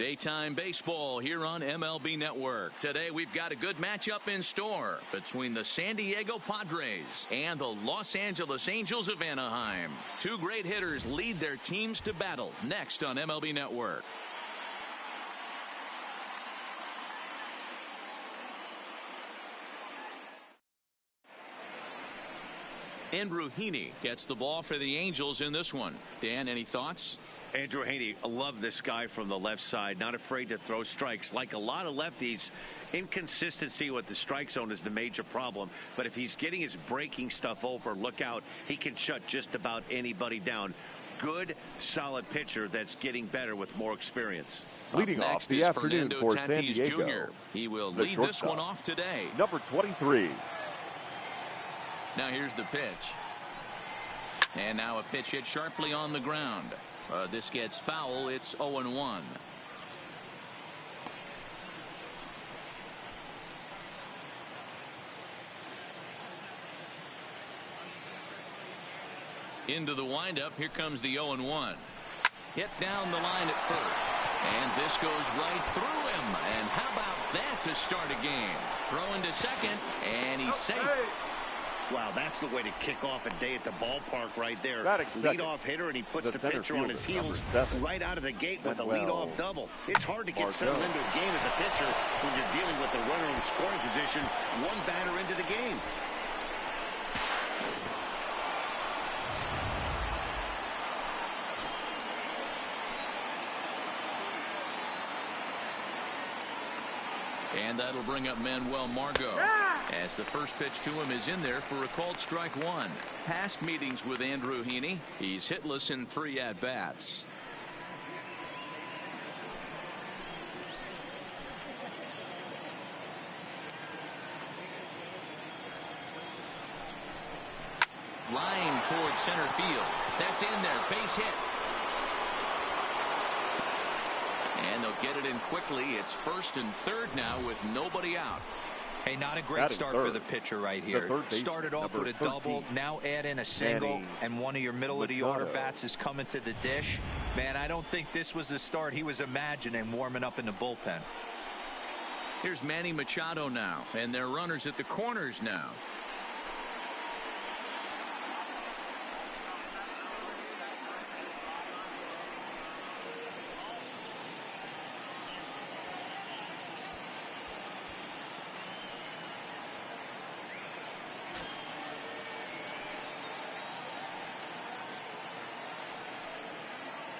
Daytime baseball here on MLB Network. Today we've got a good matchup in store between the San Diego Padres and the Los Angeles Angels of Anaheim. Two great hitters lead their teams to battle next on MLB Network. Andrew Heaney gets the ball for the Angels in this one. Dan, any thoughts? Andrew Heaney, I love this guy from the left side, not afraid to throw strikes. Like a lot of lefties, inconsistency with the strike zone is the major problem. But if he's getting his breaking stuff over, look out. He can shut just about anybody down. Good, solid pitcher that's getting better with more experience. Leading off the afternoon Fernando for Tatis San Diego, Jr. He will lead this one off today. Number 23. Now here's the pitch. And now a pitch hit sharply on the ground. This gets foul. It's 0-1. Into the windup. Here comes the 0-1. Hit down the line at first. And this goes right through him. And how about that to start a game? Throw into second. And he's safe. Wow, that's the way to kick off a day at the ballpark right there. Leadoff hitter, and he puts the pitcher on his heels right out of the gate with a leadoff double. It's hard to get settled into a game as a pitcher when you're dealing with the runner in scoring position one batter into the game. And that'll bring up Manuel Margot, as the first pitch to him is in there for a called strike one. Past meetings with Andrew Heaney, he's hitless in 3 at-bats. Line towards center field. That's in there. Base hit. And they'll get it in quickly. It's first and third now with nobody out. Hey, not a great start for the pitcher right here. Started off with a double, now add in a single, and one of your middle-of-the-order bats is coming to the dish. Man, I don't think this was the start he was imagining warming up in the bullpen. Here's Manny Machado now, and they're runners at the corners now.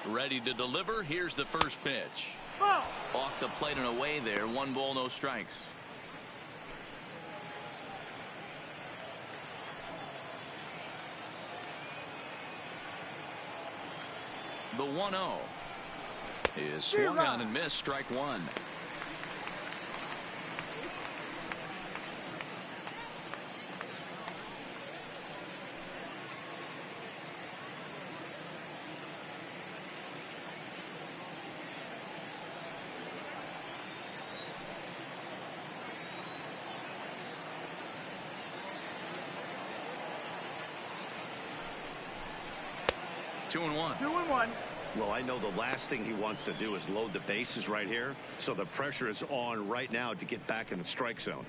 Ready to deliver. Here's the first pitch. Off the plate and away there. 1 ball, no strikes. The 1-0 is swung on and missed. Strike one. Two and one. Well, I know the last thing he wants to do is load the bases right here, so the pressure is on right now to get back in the strike zone.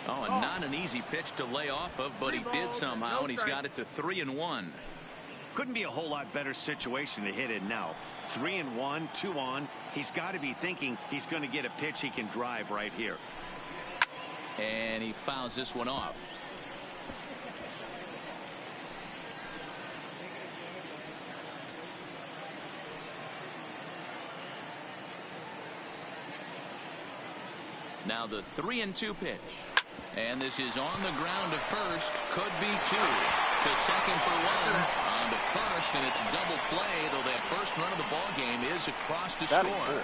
Oh, and not an easy pitch to lay off of, but he did somehow, and he's got it to 3-1. Couldn't be a whole lot better situation to hit in now. 3-1, 2 on. He's got to be thinking he's going to get a pitch he can drive right here. And he fouls this one off. Now the 3-2 pitch. And this is on the ground to first. Could be 2. To second for 1. On to first, and it's a double play, though that first run of the ball game is across to score.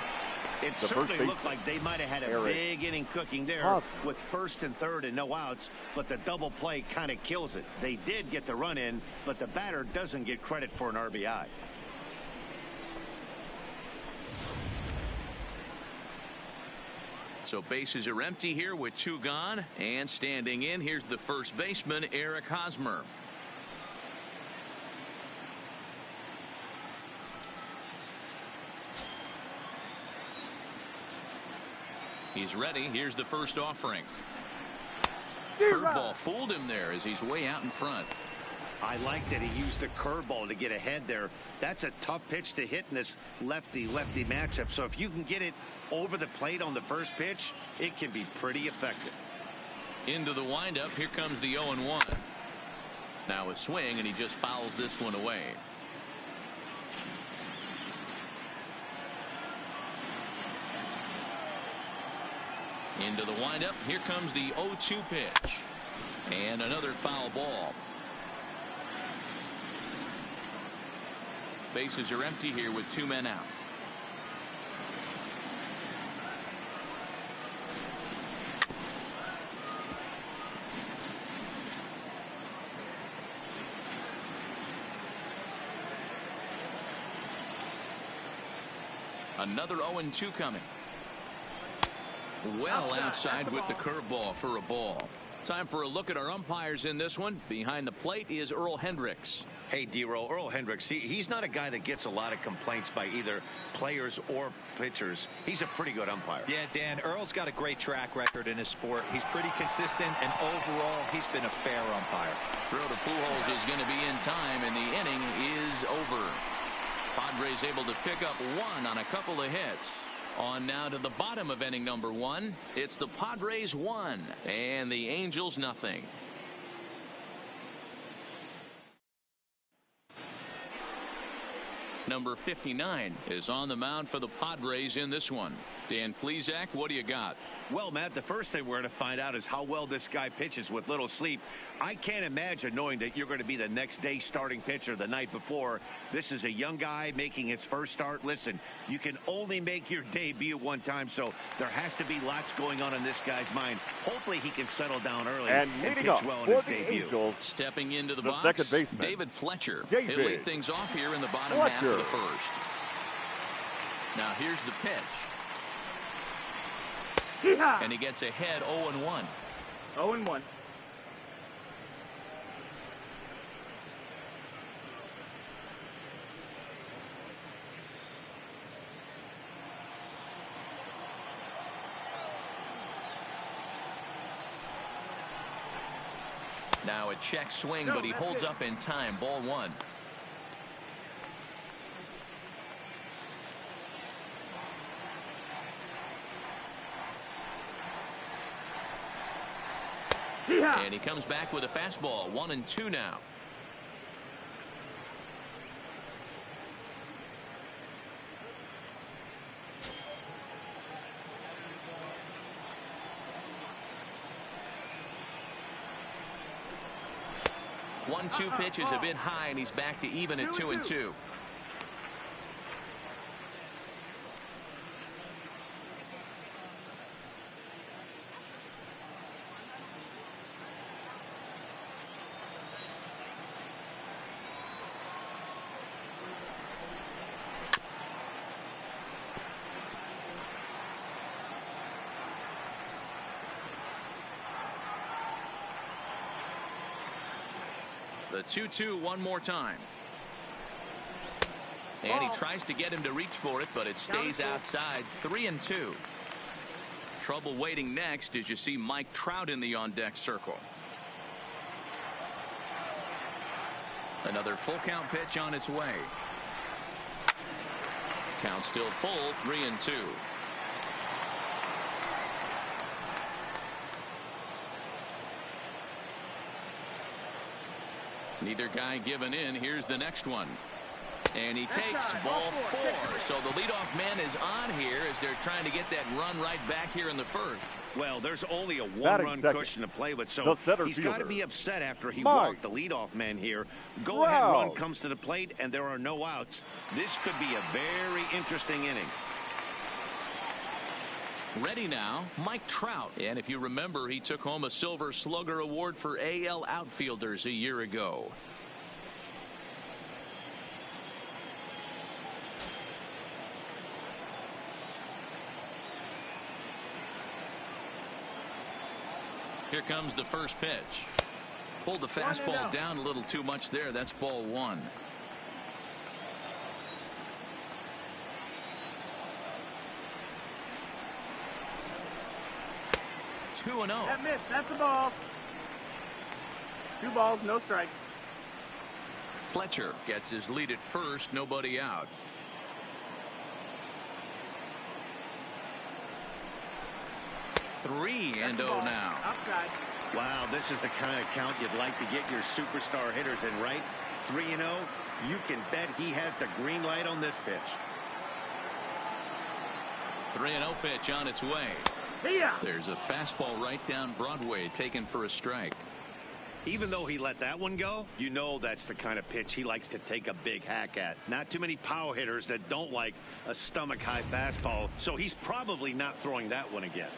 It certainly looked like they might have had a big inning cooking there with first and third and no outs, but the double play kind of kills it. They did get the run in, but the batter doesn't get credit for an RBI. So bases are empty here with 2 gone, and standing in, here's the first baseman, Eric Hosmer. He's ready. Here's the first offering. Curveball fooled him there as he's way out in front. I like that he used the curveball to get ahead there. That's a tough pitch to hit in this lefty-lefty matchup. So if you can get it over the plate on the first pitch, it can be pretty effective. Into the windup. Here comes the 0-1. Now a swing, and he just fouls this one away. Into the windup. Here comes the 0-2 pitch. And another foul ball. Bases are empty here with 2 men out. Another 0-2 coming. Well outside with the curveball for a ball. Time for a look at our umpires in this one. Behind the plate is Earl Hendricks. Hey, D-Row, Earl Hendricks, he's not a guy that gets a lot of complaints by either players or pitchers. He's a pretty good umpire. Yeah, Dan, Earl's got a great track record in his sport. He's pretty consistent, and overall, he's been a fair umpire. Throw to Pujols is going to be in time, and the inning is over. Padres able to pick up 1 on a couple of hits. On now to the bottom of inning number 1. It's the Padres 1 and the Angels nothing. Number 59 is on the mound for the Padres in this one. Dan Plesac, what do you got? Well, Matt, the first thing we're going to find out is how well this guy pitches with little sleep. I can't imagine knowing that you're going to be the next day starting pitcher the night before. This is a young guy making his first start. Listen, you can only make your debut one time, so there has to be lots going on in this guy's mind. Hopefully he can settle down early and pitch well in his debut. Angels, stepping into the box, second baseman, David Fletcher. He'll lead things off here in the bottom half of the first. Now here's the pitch. And he gets ahead 0-1. 0-1. Now a check swing, but he holds up in time. Ball 1. And he comes back with a fastball. 1-2 now. One-two pitch is a bit high, and he's back to even at 2-2. The 2-2 one more time. And he tries to get him to reach for it, but it stays outside. 3-2. Trouble waiting next as you see Mike Trout in the on-deck circle. Another full count pitch on its way. Count still full. 3-2. Neither guy giving in. Here's the next one. And he takes ball 4. So the leadoff man is on here as they're trying to get that run right back here in the first. Well, there's only a one-run cushion to play with, so he's got to be upset after he walked the leadoff man here. Go-ahead run comes to the plate, and there are no outs. This could be a very interesting inning. Ready now, Mike Trout. And if you remember, he took home a Silver Slugger Award for AL outfielders a year ago. Here comes the first pitch. Pulled the fastball down a little too much there. That's ball one. Two and 0. That missed. That's the ball. 2 balls, no strikes. Fletcher gets his lead at first. Nobody out. Three and 0 now. Outside. Wow, this is the kind of count you'd like to get your superstar hitters in, right? 3-0. You can bet he has the green light on this pitch. 3-0 pitch on its way. Yeah. There's a fastball right down Broadway, taken for a strike. Even though he let that one go, you know that's the kind of pitch he likes to take a big hack at. Not too many power hitters that don't like a stomach-high fastball, so he's probably not throwing that one again.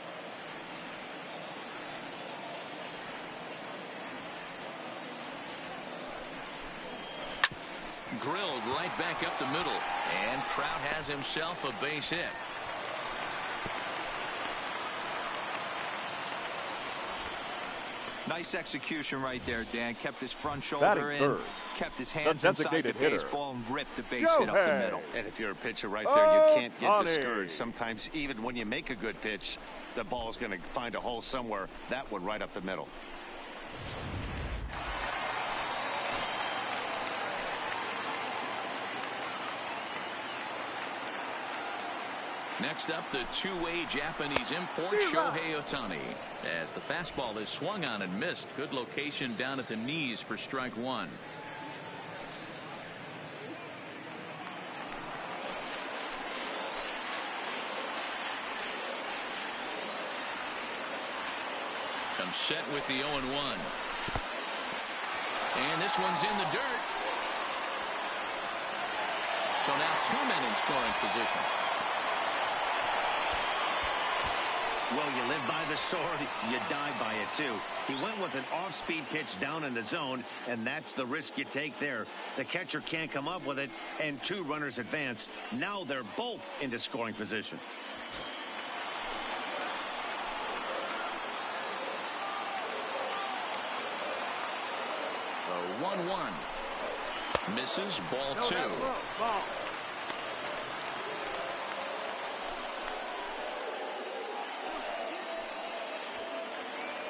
Drilled right back up the middle, and Trout has himself a base hit. Nice execution right there, Dan. Kept his front shoulder in, third, kept his hands inside the baseball, and ripped the base hit up the middle. And if you're a pitcher right there, you can't get discouraged. Sometimes even when you make a good pitch, the ball's going to find a hole somewhere. That one right up the middle. Next up, the two-way Japanese import, Shohei Ohtani. As the fastball is swung on and missed. Good location down at the knees for strike one. Comes set with the 0-1. And this one's in the dirt. So now 2 men in scoring position. Well, you live by the sword, you die by it too. He went with an off-speed pitch down in the zone, and that's the risk you take there. The catcher can't come up with it, and 2 runners advance. Now they're both into scoring position. The 1-1. Misses, ball 2. Ball.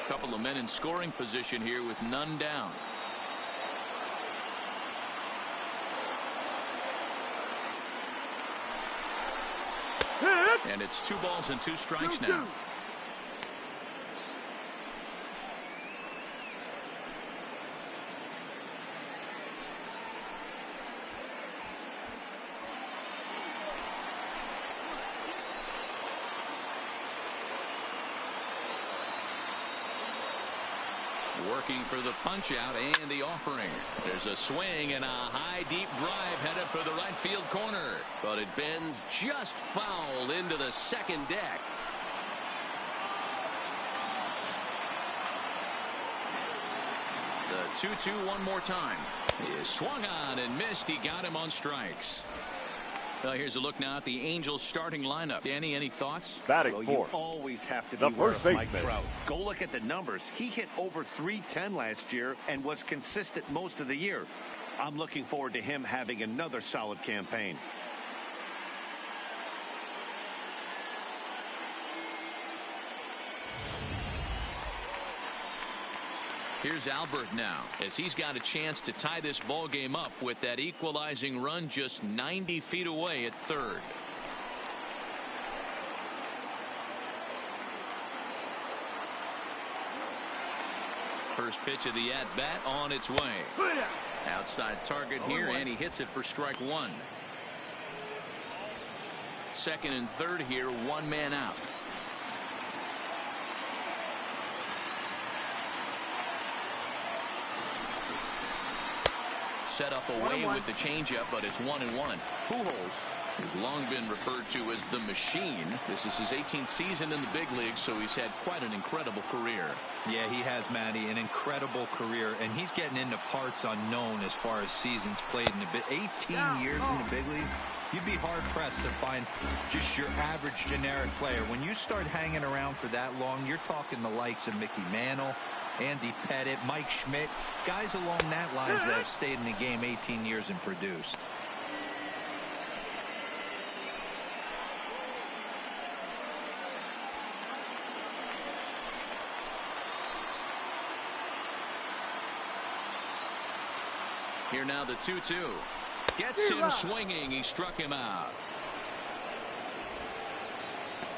Couple of men in scoring position here with none down. And it's 2 balls and 2 strikes now. Working for the punch out and the offering. There's a swing and a high deep drive headed for the right field corner, but it bends just foul into the second deck. The 2-2 one more time. He is swung on and missed. He got him on strikes. Well, here's a look now at the Angels starting lineup. Danny, any thoughts? Batting well, fourth. You always have to be aware of Mike Trout. Go look at the numbers. He hit over .310 last year and was consistent most of the year. I'm looking forward to him having another solid campaign. Here's Albert now, as he's got a chance to tie this ball game up with that equalizing run just 90 feet away at third. First pitch of the at-bat on its way. Outside target here, and he hits it for strike one. Second and third here, 1 man out. Set up away with the changeup, but it's 1-1. Pujols has long been referred to as the machine. This is his 18th season in the big leagues, so he's had quite an incredible career. Yeah, he has, Matty, an incredible career, and he's getting into parts unknown as far as seasons played in the 18 years in the big leagues. You'd be hard-pressed to find just your average generic player. When you start hanging around for that long, you're talking the likes of Mickey Mantle, Andy Pettit, Mike Schmidt, guys along that lines that have stayed in the game 18 years and produced. Here now the 2-2. Gets him swinging. He struck him out.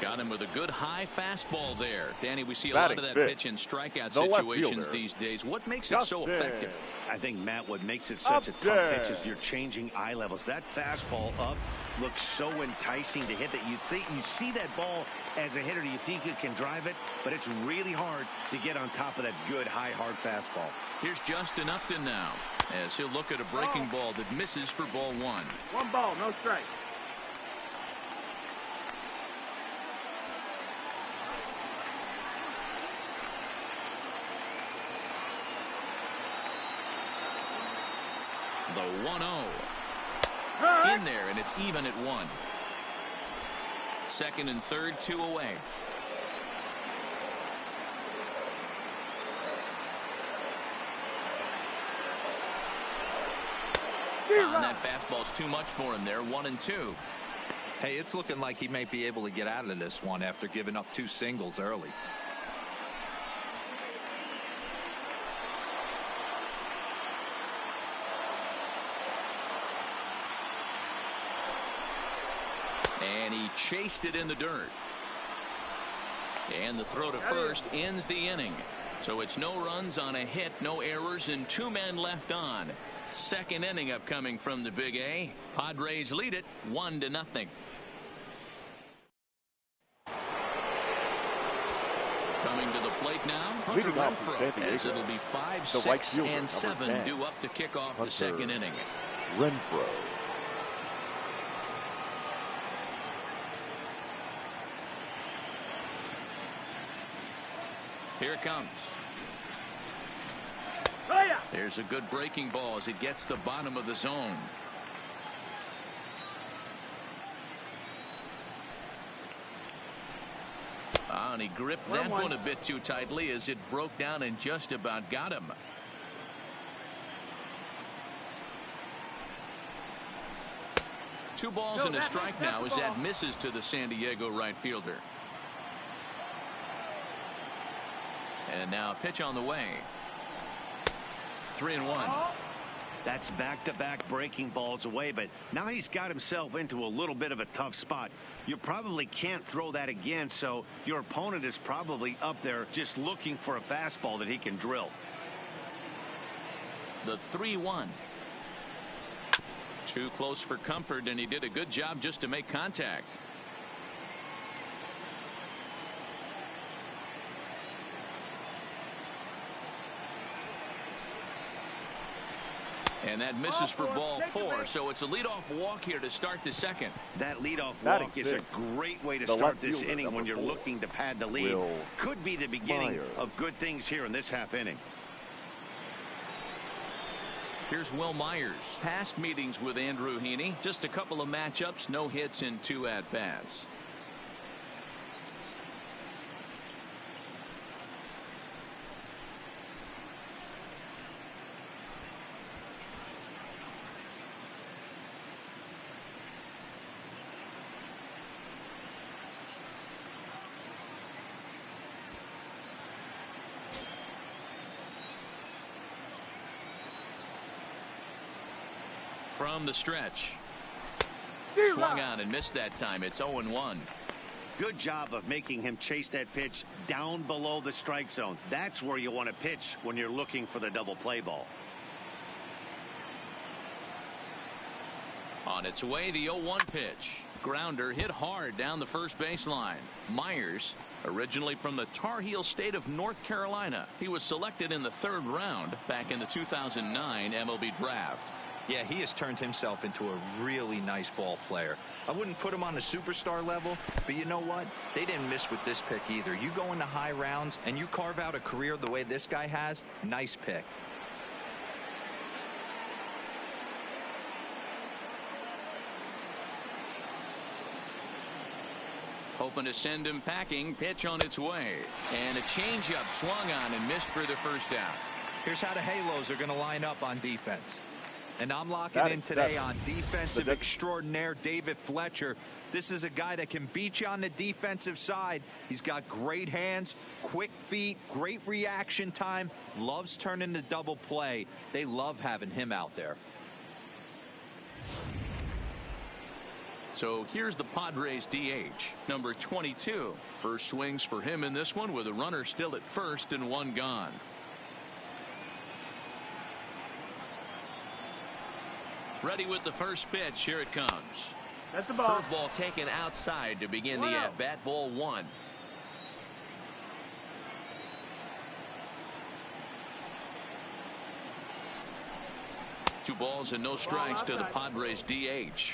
Got him with a good high fastball there. Danny, we see a lot of that pitch in strikeout situations these days. What makes it so effective? I think, Matt, what makes it such a tough pitch is you're changing eye levels. That fastball up looks so enticing to hit that you see that ball as a hitter. You think you can drive it, but it's really hard to get on top of that good, high, hard fastball. Here's Justin Upton now, as he'll look at a breaking ball that misses for ball one. One ball, no strike. The 1-0. In there, and it's even at 1. Second and third, 2 away. And that fastball's too much for him there. 1-2. Hey, it's looking like he might be able to get out of this one after giving up 2 singles early. And he chased it in the dirt. And the throw to first ends the inning. So it's no runs on a hit, no errors, and 2 men left on. Second inning upcoming from the Big A. Padres lead it 1-0. Coming to the plate now, Hunter Renfroe, as it'll be 5, 6, and 7 due up to kick off the second inning. Renfroe. Here it comes. There's a good breaking ball as it gets the bottom of the zone. And he gripped that one a bit too tightly as it broke down and just about got him. Two balls and a strike now as that misses to the San Diego right fielder. And now a pitch on the way. 3-1. That's back-to-back breaking balls away, but now he's got himself into a little bit of a tough spot. You probably can't throw that again, so your opponent is probably up there just looking for a fastball that he can drill. The 3-1. Too close for comfort, and he did a good job just to make contact. And that misses for ball 4, so it's a leadoff walk here to start the second. That leadoff walk is a great way to start this inning when you're looking to pad the lead. Could be the beginning of good things here in this half inning. Here's Will Myers. Past meetings with Andrew Heaney. Just a couple of matchups, no hits and 2 at-bats. From the stretch. Swung on and missed that time. It's 0-1. Good job of making him chase that pitch down below the strike zone. That's where you want to pitch when you're looking for the double play ball. On its way, the 0-1 pitch. Grounder hit hard down the first baseline. Myers, originally from the Tar Heel state of North Carolina. He was selected in the 3rd round back in the 2009 MLB draft. Yeah, he has turned himself into a really nice ball player. I wouldn't put him on the superstar level, but you know what? They didn't miss with this pick either. You go into high rounds and you carve out a career the way this guy has, nice pick. Hoping to send him packing. Pitch on its way. And a changeup swung on and missed for the first out. Here's how the Halos are going to line up on defense. And I'm locking in today on defensive extraordinaire David Fletcher. This is a guy that can beat you on the defensive side. He's got great hands, quick feet, great reaction time, loves turning the double play. They love having him out there. So here's the Padres DH, number 22. First swings for him in this one with a runner still at first and one gone. Ready with the first pitch. Here it comes. That's the ball. Curveball taken outside to begin the at-bat. Ball one. Two balls and no strikes to the Padres DH.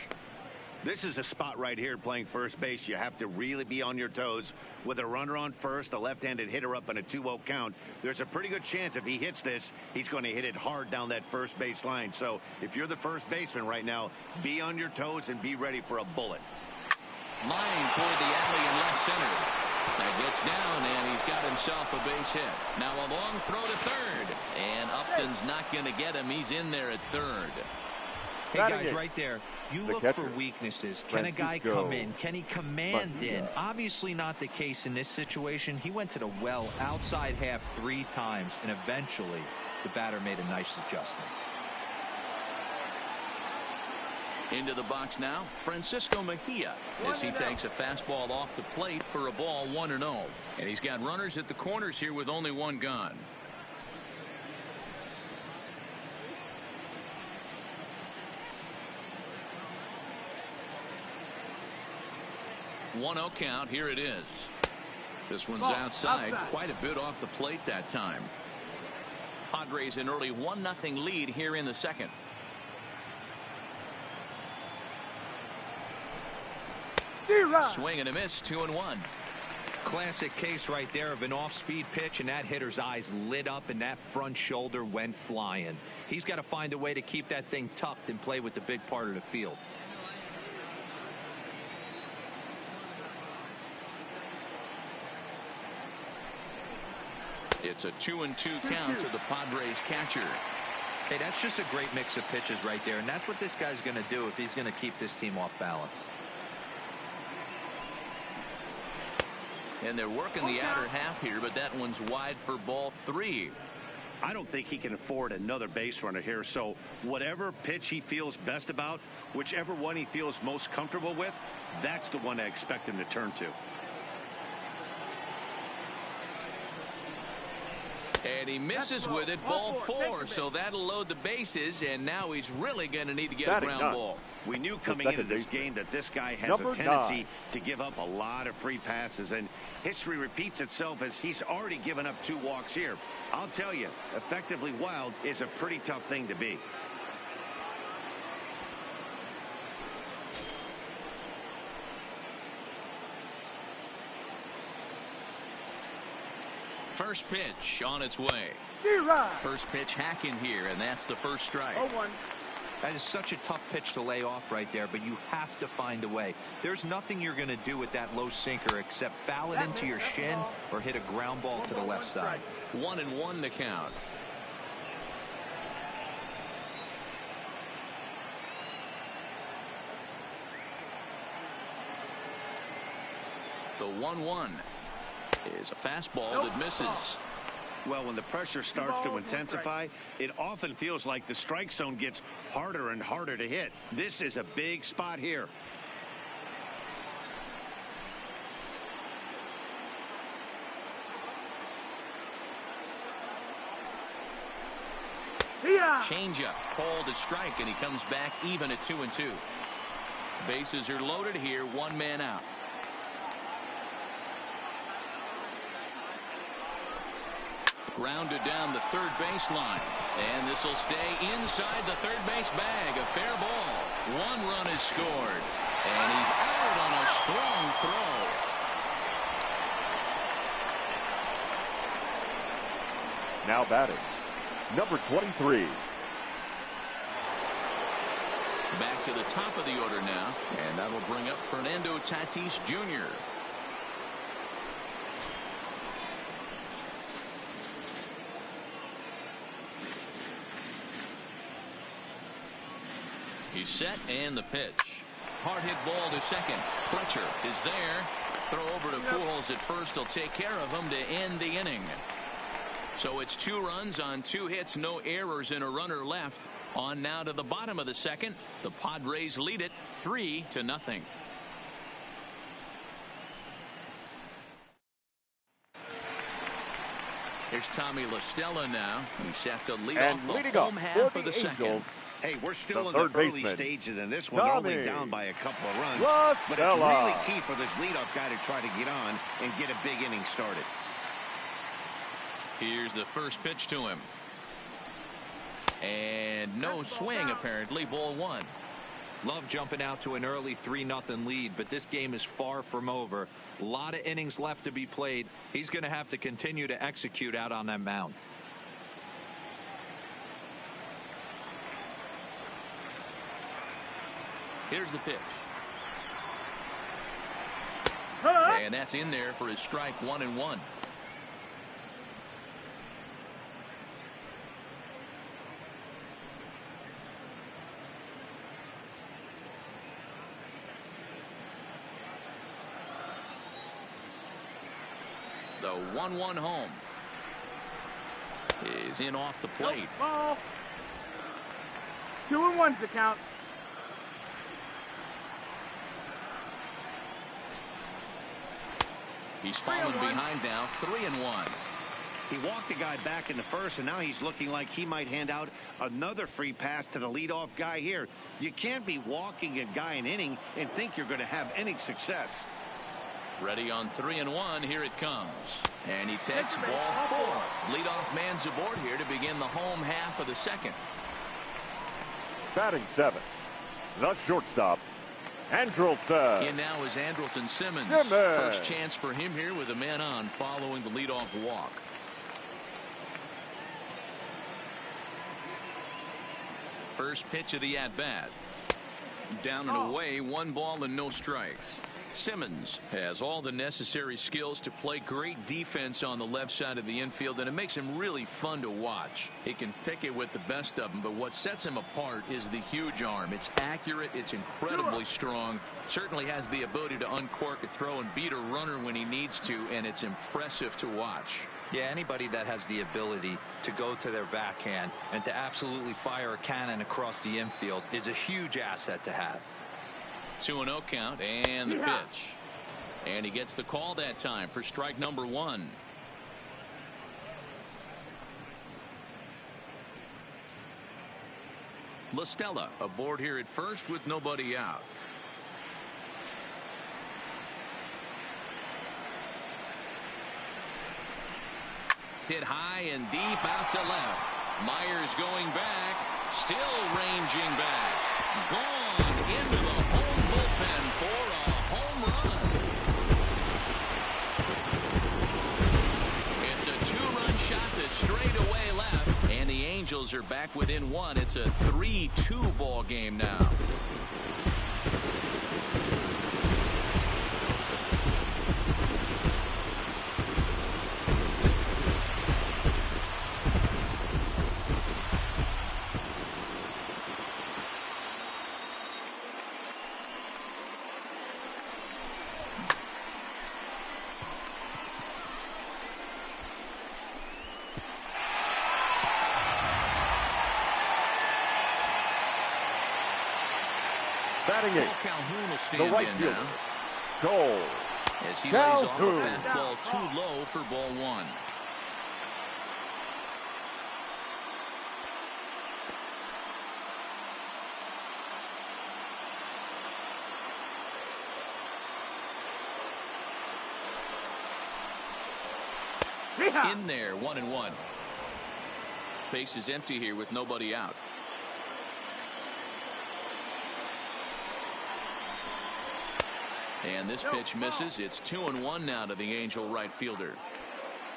This is a spot right here playing first base. You have to really be on your toes. With a runner on first, a left-handed hitter up in a 2-0 count, there's a pretty good chance if he hits this, he's going to hit it hard down that first base line. So if you're the first baseman right now, be on your toes and be ready for a bullet. Line toward the alley in left center. That gets down, and he's got himself a base hit. Now a long throw to third. And Upton's not going to get him. He's in there at third. Hey, guys, right there, you look for weaknesses. Can a guy come in? Can he command in? Obviously not the case in this situation. He went to the well outside half 3 times, and eventually the batter made a nice adjustment. Into the box now, Francisco Mejia, as he takes a fastball off the plate for a ball 1-0. And he's got runners at the corners here with only one gone. One-0 count. Here it is. This one's outside. Quite a bit off the plate that time. Padres an early 1-0 lead here in the second. Swing and a miss. 2-1. Classic case right there of an off-speed pitch, and that hitter's eyes lit up and that front shoulder went flying. He's got to find a way to keep that thing tucked and play with the big part of the field. It's a 2-2 count to the Padres catcher. Hey, that's just a great mix of pitches right there, and that's what this guy's going to do if he's going to keep this team off balance. And they're working the outer half here, but that one's wide for ball 3. I don't think he can afford another base runner here, so whatever pitch he feels best about, whichever one he feels most comfortable with, that's the one I expect him to turn to. And he misses with it. Ball 4. So that'll load the bases. And now he's really going to need to get a ground ball. We knew coming into this game that this guy has a tendency to give up a lot of free passes. And history repeats itself as he's already given up 2 walks here. I'll tell you, effectively wild is a pretty tough thing to be. First pitch on its way. First pitch hacking here, and that's the first strike. 0-1. That is such a tough pitch to lay off right there, but you have to find a way. There's nothing you're going to do with that low sinker except foul it into your shin or hit a ground ball to the left side. 1-1 to count. The 1-1 is a fastball that misses. Well, when the pressure starts to intensify, it often feels like the strike zone gets harder and harder to hit. This is a big spot here. Changeup called a strike, and he comes back even at 2-2. Bases are loaded here. 1 man out. Grounded down the third baseline. And this will stay inside the third base bag. A fair ball. 1 run is scored. And he's out on a strong throw. Now batting, number 23. Back to the top of the order now. And that'll bring up Fernando Tatis Jr. He's set and the pitch. Hard hit ball to second. Fletcher is there. Throw over to Pujols at first. He'll take care of him to end the inning. So it's 2 runs on 2 hits, no errors, and a runner left. On now to the bottom of the second. The Padres lead it 3-0. Here's Tommy La Stella now. He's set to lead off the home half of the second. Hey, we're still in the early stages in this one. They're only down by a couple of runs. But it's really key for this leadoff guy to try to get on and get a big inning started. Here's the first pitch to him. And no swing, apparently. Ball 1. Love jumping out to an early 3-0 lead, but this game is far from over. A lot of innings left to be played. He's going to have to continue to execute out on that mound. Here's the pitch. And that's in there for his strike. 1-1. The 1-1 home is in off the plate. Ball. 2-1's the count. He's fallen behind now. 3-1. He walked the guy back in the first, and now he's looking like he might hand out another free pass to the leadoff guy here. You can't be walking a guy an inning and think you're going to have any success. Ready on 3-1. Here it comes. And he takes ball 4. Leadoff man's aboard here to begin the home half of the second. Batting 7. The shortstop, Andrelton. In now is Andrelton Simmons. First chance for him here with a man on following the leadoff walk. First pitch of the at-bat. Down and away, 1 ball and no strikes. Simmons has all the necessary skills to play great defense on the left side of the infield, and it makes him really fun to watch. He can pick it with the best of them, but what sets him apart is the huge arm. It's accurate, it's incredibly strong, certainly has the ability to uncork a throw and beat a runner when he needs to, and it's impressive to watch. Yeah, anybody that has the ability to go to their backhand and to absolutely fire a cannon across the infield is a huge asset to have. 2-0 count and the pitch. And he gets the call that time for strike number 1. La Stella aboard here at first with nobody out. Hit high and deep out to left. Myers going back, still ranging back. Gone into the home bullpen for a home run. It's a 2-run shot to straightaway left, and the Angels are back within 1. It's a 3-2 ball game now. Batting 8. Calhoun will stand The right in fielder, now. Cole. As he lays off a Calhoun. fastball too low for ball 1. In there, 1-1. Base is empty here with nobody out. And this pitch misses. It's 2-1 now to the Angel right fielder.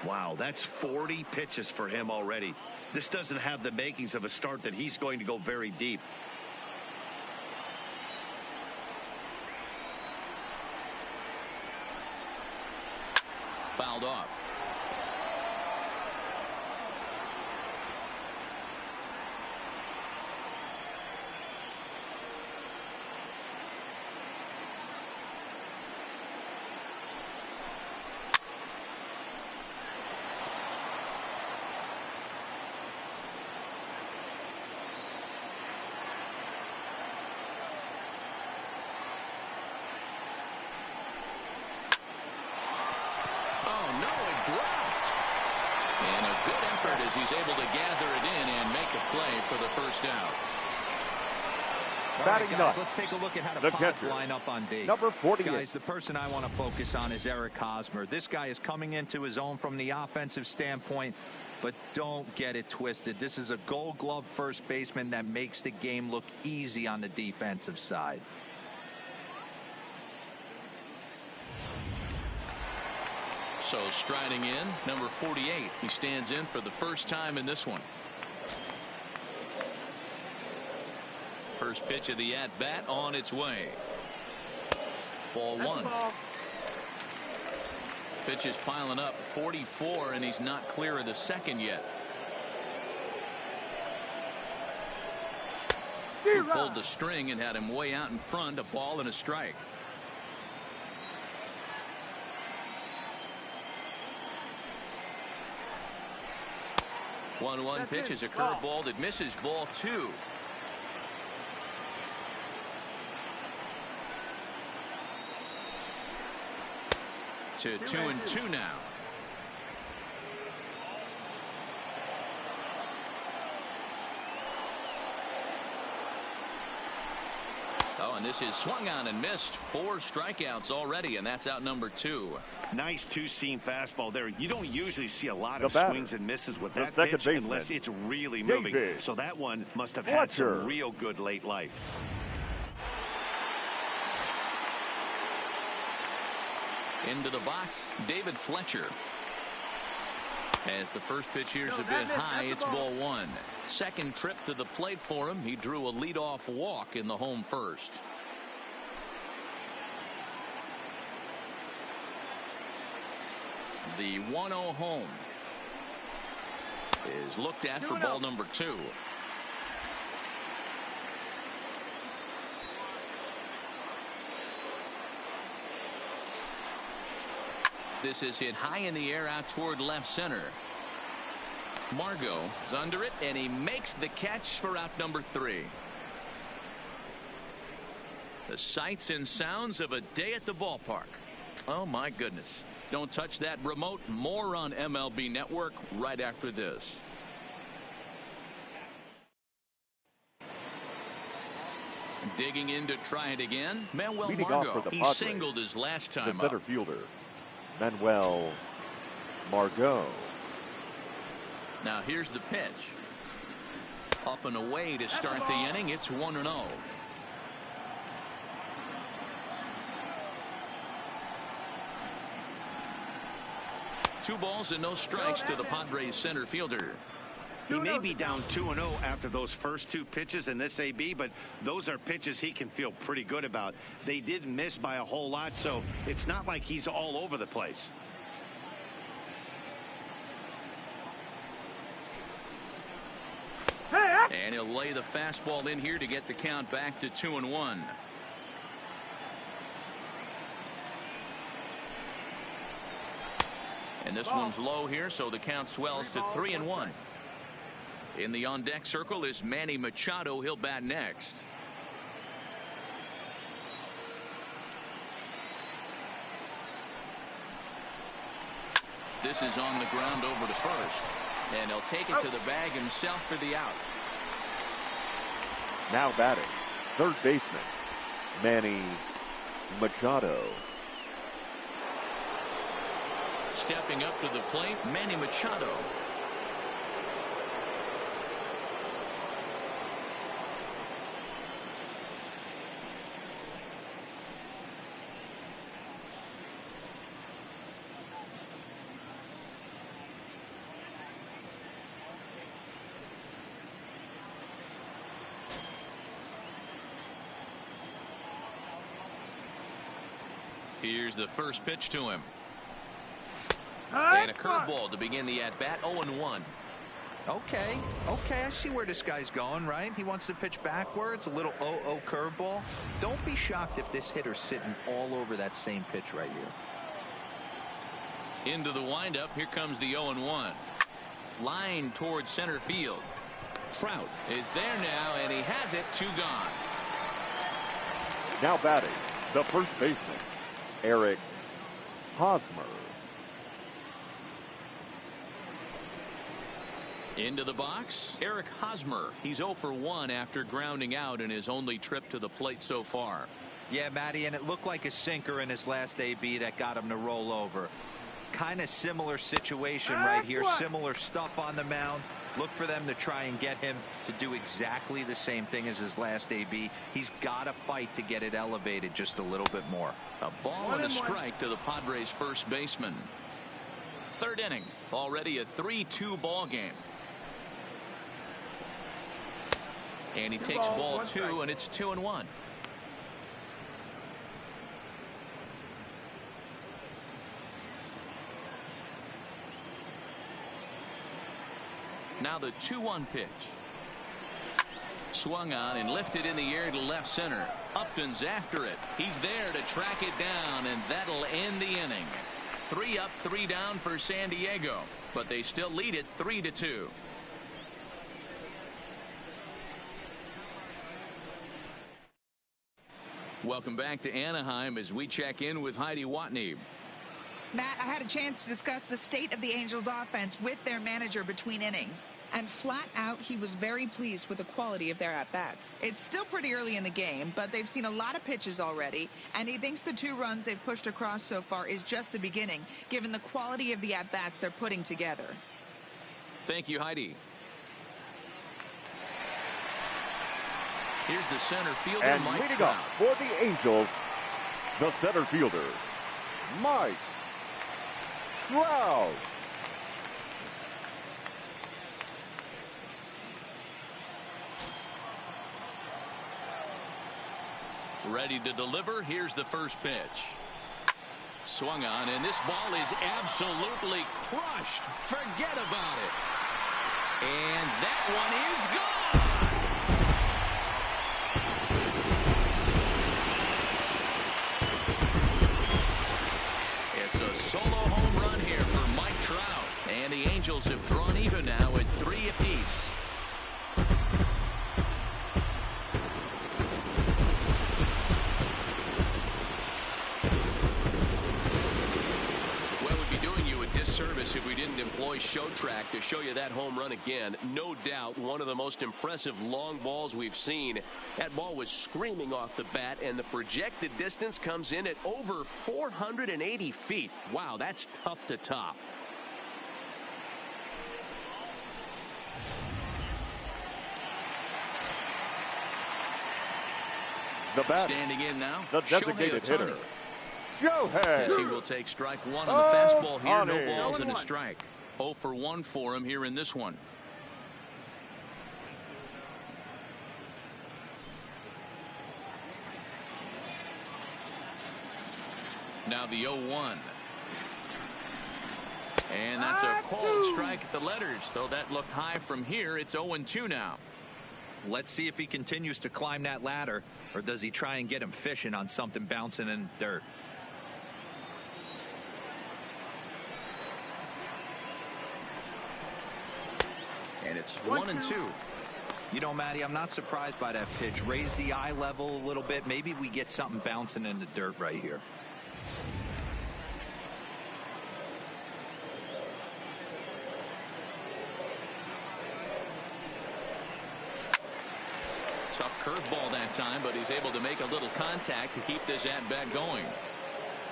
Wow, that's 40 pitches for him already. This doesn't have the makings of a start that he's going to go very deep. Fouled off. dropped. And a good effort as he's able to gather it in and make a play for the first out. All right, guys, let's take a look at how the Pods line up on D. Number 48. Guys, the person I want to focus on is Eric Hosmer. This guy is coming into his own from the offensive standpoint, but don't get it twisted. This is a Gold Glove first baseman that makes the game look easy on the defensive side. So striding in, number 48. He stands in for the first time in this one. First pitch of the at-bat on its way. Ball one. Pitch is piling up, 44, and he's not clear of the second yet. He pulled the string and had him way out in front, a ball and a strike. One pitch is a curveball that misses, ball two. To 2-2 now. Oh, and this is swung on and missed. 4 strikeouts already, and that's out number 2. Nice two-seam fastball there. You don't usually see a lot of swings and misses with that pitch unless it's really moving. So that one must have had some real good late life. Into the box, David Fletcher. As the first pitch here is a bit high, it's ball one. Second trip to the plate for him. He drew a leadoff walk in the home first. The 1-0 home is looked at for ball number 2. This is hit high in the air out toward left center. Margot is under it, and he makes the catch for out number 3. The sights and sounds of a day at the ballpark. Oh, my goodness. Don't touch that remote. More on MLB Network right after this. Digging in to try it again, Manuel Margot. He singled his last time the center fielder, Manuel Margot. Now here's the pitch. Up and away to start the inning. It's 1-0. Two balls and no strikes to the Padres center fielder. He may be down 2-0 after those first 2 pitches in this AB, but those are pitches he can feel pretty good about. They didn't miss by a whole lot, so it's not like he's all over the place. And he'll lay the fastball in here to get the count back to 2-1. And this one's low here, so the count swells to 3-1. In the on-deck circle is Manny Machado. He'll bat next. This is on the ground over to first. And he'll take it to the bag himself for the out. Now batting, third baseman, Manny Machado. Stepping up to the plate, Manny Machado. Here's the first pitch to him. And a curveball to begin the at-bat. 0-1. Okay, I see where this guy's going, right? He wants to pitch backwards, a little 0-0 curveball. Don't be shocked if this hitter's sitting all over that same pitch right here. Into the windup. Here comes the 0-1. Line towards center field. Trout is there now, and he has it. 2 gone. Now batting, the first baseman, Eric Hosmer. Into the box, Eric Hosmer. He's 0 for 1 after grounding out in his only trip to the plate so far. Yeah, Matty, and it looked like a sinker in his last AB that got him to roll over. Kind of similar situation right here. Similar stuff on the mound. Look for them to try and get him to do exactly the same thing as his last AB. He's got to fight to get it elevated just a little bit more. A ball and a strike to the Padres first baseman. Third inning, already a 3-2 ball game. And he takes ball 2, and it's 2-1. Now the 2-1 pitch. Swung on and lifted in the air to left center. Upton's after it. He's there to track it down, and that'll end the inning. 3 up, 3 down for San Diego, but they still lead it 3-2. Welcome back to Anaheim as we check in with Heidi Watney. Matt, I had a chance to discuss the state of the Angels offense with their manager between innings. And flat out, he was very pleased with the quality of their at-bats. It's still pretty early in the game, but they've seen a lot of pitches already. And he thinks the 2 runs they've pushed across so far is just the beginning, given the quality of the at-bats they're putting together. Thank you, Heidi. Here's the center fielder, and Mike leading Trout. up for the Angels, the center fielder, Mike Trout. Ready to deliver. Here's the first pitch. Swung on, and this ball is absolutely crushed. Forget about it. And that one is gone. It's a solo home run here for Mike Trout. And the Angels have drawn even now at 3 apiece. Service if we didn't employ Show Track to show you that home run again. No doubt one of the most impressive long balls we've seen. That ball was screaming off the bat, and the projected distance comes in at over 480 feet. Wow, that's tough to top. The bat, standing in now, the designated hitter, Shohei. Yes, he will take strike 1 on the fastball here. No balls and a strike. 0 for 1 for him here in this one. Now the 0-1. And that's a called strike at the letters. Though that looked high from here, it's 0-2 now. Let's see if he continues to climb that ladder, or does he try and get him fishing on something bouncing in dirt. And it's 1-2. You know, Matty, I'm not surprised by that pitch. Raise the eye level a little bit. Maybe we get something bouncing in the dirt right here. Tough curveball that time, but he's able to make a little contact to keep this at-bat going.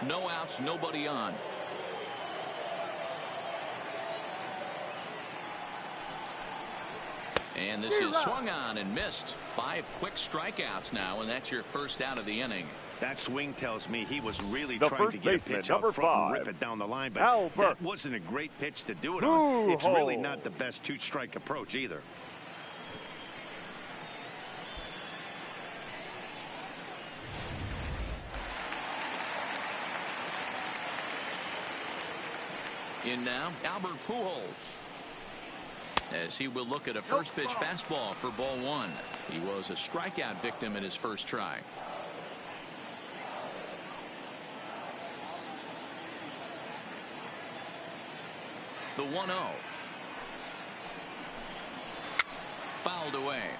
No outs, nobody on. And this is swung on and missed. 5 quick strikeouts now, and that's your first out of the inning. That swing tells me he was really the trying to get a pitch out front and rip it down the line, but that wasn't a great pitch to do it on. It's really not the best 2-strike approach either. In now, Albert Pujols, as he will look at a first pitch fastball for ball 1. He was a strikeout victim in his first try. The 1-0. Fouled away.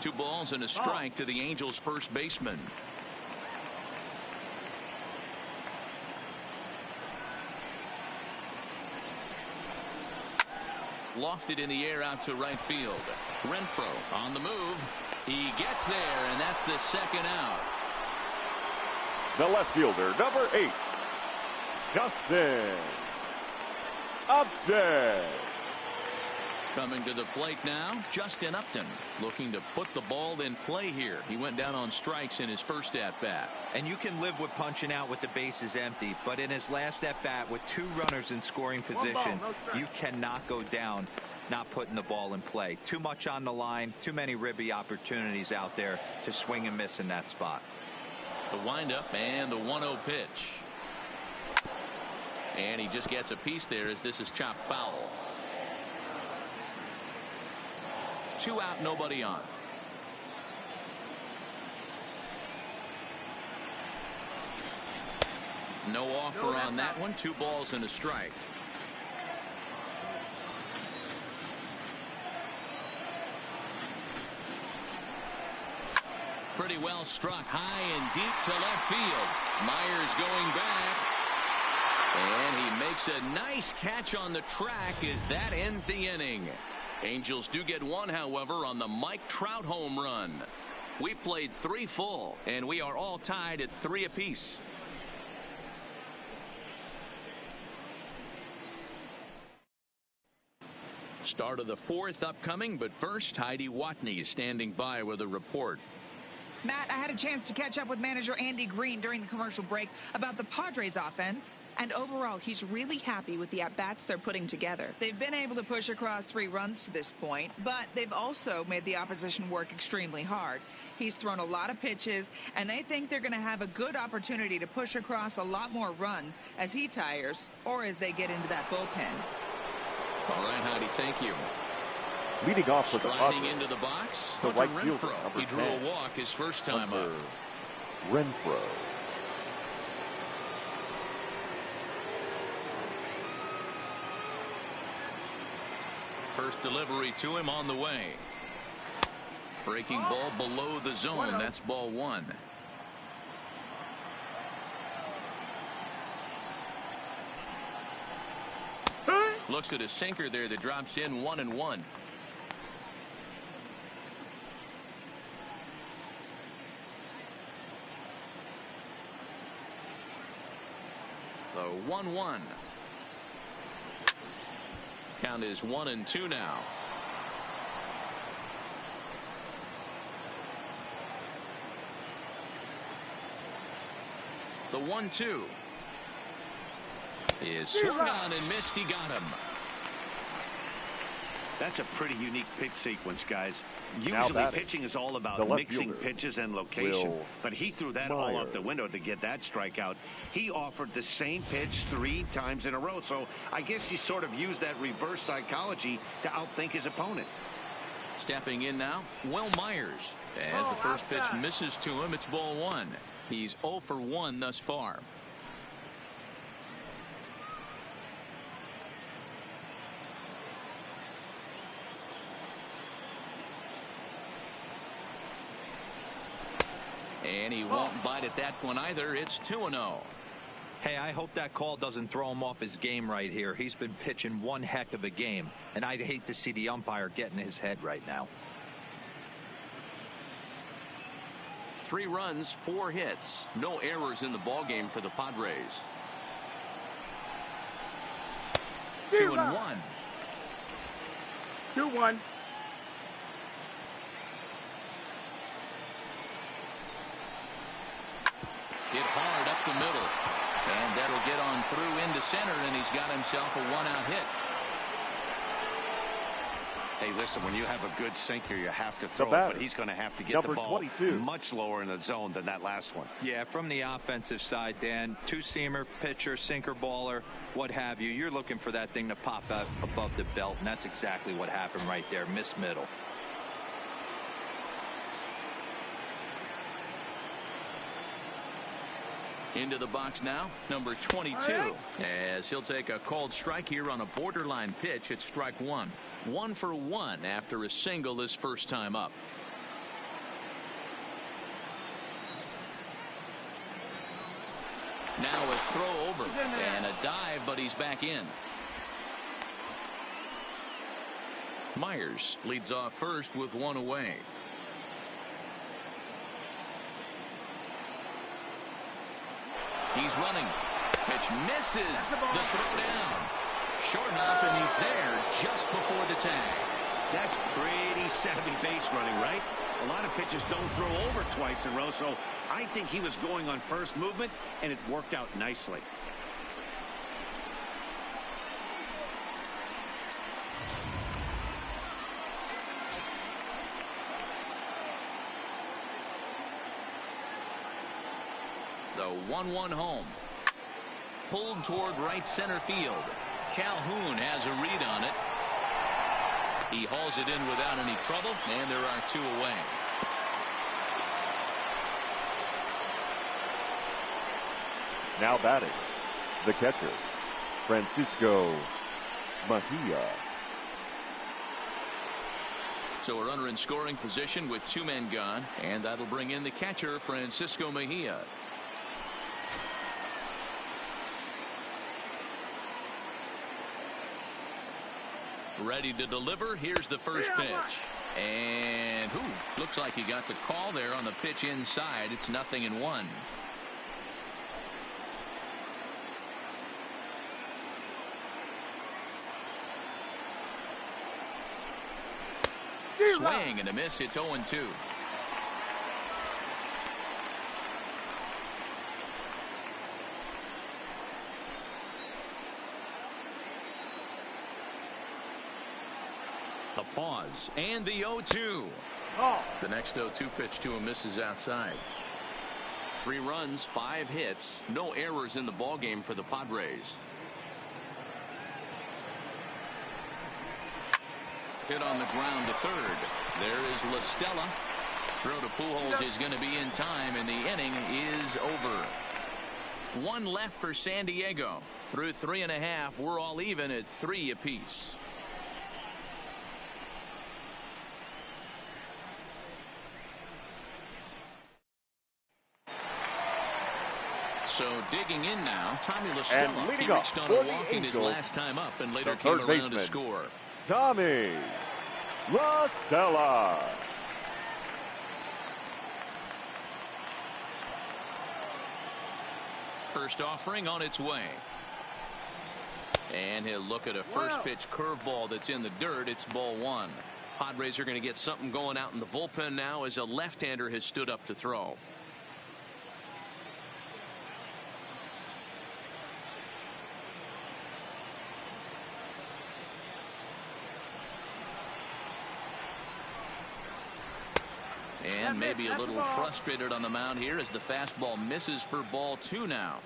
2 balls and a strike to the Angels first baseman. Lofted in the air out to right field. Renfroe on the move. He gets there, and that's the second out. The left fielder, number 8, Justin Upton. Coming to the plate now, Justin Upton, looking to put the ball in play here. He went down on strikes in his first at-bat. And you can live with punching out with the bases empty, but in his last at-bat with 2 runners in scoring position, you cannot go down not putting the ball in play. Too much on the line, too many ribby opportunities out there to swing and miss in that spot. The windup and the 1-0 pitch. And he just gets a piece there as this is chopped foul. 2 out, nobody on. No offer on that one. 2 balls and a strike. Pretty well struck high and deep to left field. Myers going back. And he makes a nice catch on the track as that ends the inning. Angels do get 1, however, on the Mike Trout home run. We played 3 full, and we are all tied at 3 apiece. Start of the 4th upcoming, but first, Heidi Watney is standing by with a report. Matt, I had a chance to catch up with manager Andy Green during the commercial break about the Padres offense. And overall, he's really happy with the at-bats they're putting together. They've been able to push across 3 runs to this point, but they've also made the opposition work extremely hard. He's thrown a lot of pitches, and they think they're going to have a good opportunity to push across a lot more runs as he tires or as they get into that bullpen. All right, Heidi, thank you. Leading off with Striding into the box, the right fielder, Renfroe. He drew a walk his first time up. Renfroe. First delivery to him on the way. Breaking ball below the zone. That's ball 1. Looks at a sinker there that drops in 1-1. The 1-1. Count is 1-2 now. The 1-2 is swung on and missed. He got him. That's a pretty unique pitch sequence, guys. Usually pitching is all about mixing pitches and location, but he threw that all out the window to get that strikeout. He offered the same pitch 3 times in a row, so I guess he sort of used that reverse psychology to outthink his opponent. Stepping in now, Will Myers. As the first pitch misses to him, it's ball 1. He's 0 for 1 thus far. And he won't bite at that one either. It's 2-0. Hey, I hope that call doesn't throw him off his game right here. He's been pitching one heck of a game, and I'd hate to see the umpire get in his head right now. 3 runs, 4 hits. No errors in the ballgame for the Padres. 2-1. 2-1. Hit hard up the middle. And that'll get on through into center, and he's got himself a 1-out hit. Hey, listen, when you have a good sinker, you have to throw it, but he's going to have to get the ball 22. Much lower in the zone than that last one. Yeah, from the offensive side, Dan, 2-seamer, pitcher, sinker baller, what have you. You're looking for that thing to pop out above the belt, and that's exactly what happened right there. Miss middle. Into the box now, number 22, as he'll take a called strike here on a borderline pitch at strike 1. 1 for 1 after a single his first time up. Now a throw over and a dive, but he's back in. Myers leads off first with one away. He's running. Pitch misses. The throw down. Short enough, and he's there just before the tag. That's pretty savvy base running, right? A lot of pitchers don't throw over twice in a row, so I think he was going on first movement, and it worked out nicely. The 1-1 home. Pulled toward right center field. Calhoun has a read on it. He hauls it in without any trouble, and there are two away. Now batting, the catcher, Francisco Mejia. So a runner in scoring position with two men gone, and that'll bring in the catcher, Francisco Mejia. Ready to deliver. Here's the first pitch. And looks like he got the call there on the pitch inside. It's 0-1. Swing and a miss. It's 0-2. The pause and the 0-2. The next 0-2 pitch to him misses outside. 3 runs, 5 hits, no errors in the ballgame for the Padres. Hit on the ground to third. There is La Stella. Throw to Pujols is going to be in time, and the inning is over. 1 left for San Diego. Through 3.5, we're all even at 3 apiece. So digging in now, Tommy La Stella. He reached on a walk in his last time up and later came around to score. Tommy La Stella. First offering on its way. And he'll look at a first pitch curveball that's in the dirt. It's ball 1. Padres are going to get something going out in the bullpen now as a left-hander has stood up to throw. And maybe a little frustrated on the mound here as the fastball misses for ball 2 now.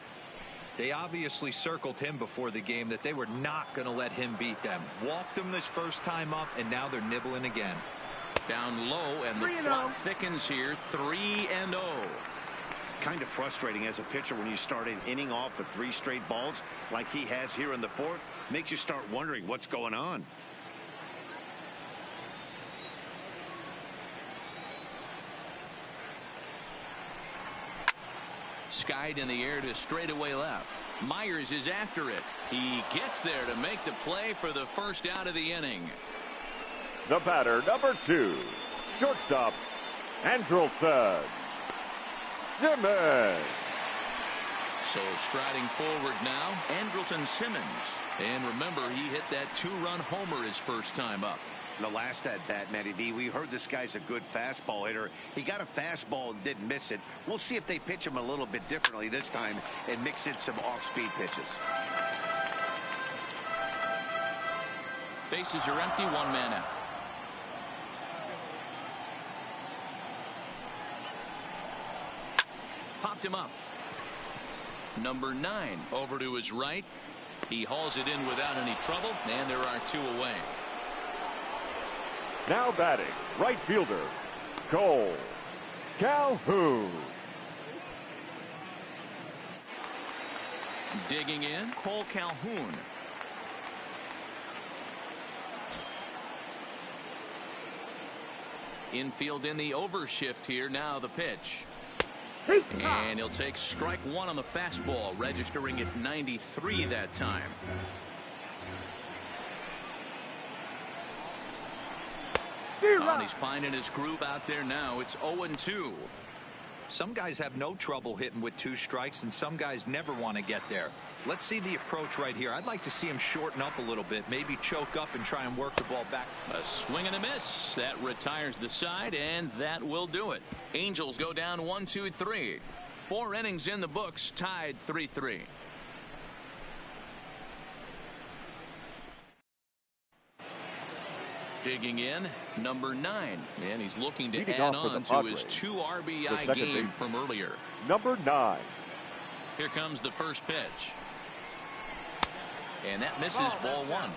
They obviously circled him before the game that they were not going to let him beat them. Walked him this first time up, and now they're nibbling again. Down low, and the clock thickens here. 3-0. Kind of frustrating as a pitcher when you start an inning off with 3 straight balls like he has here in the 4th. Makes you start wondering what's going on. Skied in the air to straightaway left. Myers is after it. He gets there to make the play for the first out of the inning. The batter, number 2, shortstop, Andrelton Simmons. So striding forward now, Andrelton Simmons. And remember, he hit that 2-run homer his first time up. The last at bat, Matty V, we heard this guy's a good fastball hitter. He got a fastball and didn't miss it. We'll see if they pitch him a little bit differently this time and mix in some off-speed pitches. Bases are empty, 1 man out. Popped him up. Number 9 over to his right. He hauls it in without any trouble, and there are 2 away. Now batting, right fielder, Cole Calhoun. Digging in, Cole Calhoun. Infield in the overshift here. Now the pitch. And he'll take strike one on the fastball, registering at 93 that time. Oh, and he's finding his groove out there now. It's 0-2. Some guys have no trouble hitting with 2 strikes, and some guys never want to get there. Let's see the approach right here. I'd like to see him shorten up a little bit, maybe choke up and try and work the ball back. A swing and a miss. That retires the side, and that will do it. Angels go down 1-2-3. 4 innings in the books, tied 3-3. Digging in, number 9, and he's looking to add on to his 2 RBI game from earlier. Number 9. Here comes the first pitch. And that misses, ball 1.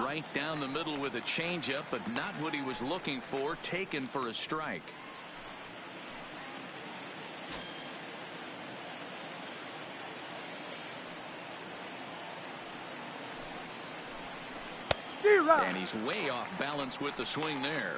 Right down the middle with a changeup, but not what he was looking for, taken for a strike. And he's way off balance with the swing there.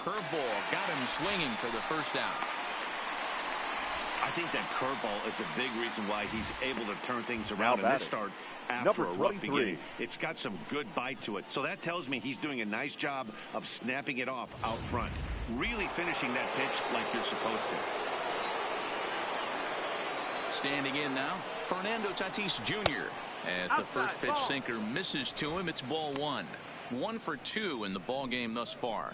Curveball got him swinging for the first out. I think that curveball is a big reason why he's able to turn things around in this start after a rough beginning. It's got some good bite to it. So that tells me he's doing a nice job of snapping it off out front. Really finishing that pitch like you're supposed to. Standing in now, Fernando Tatis Jr. As the first pitch sinker misses to him, it's ball 1. 1 for 2 in the ball game thus far.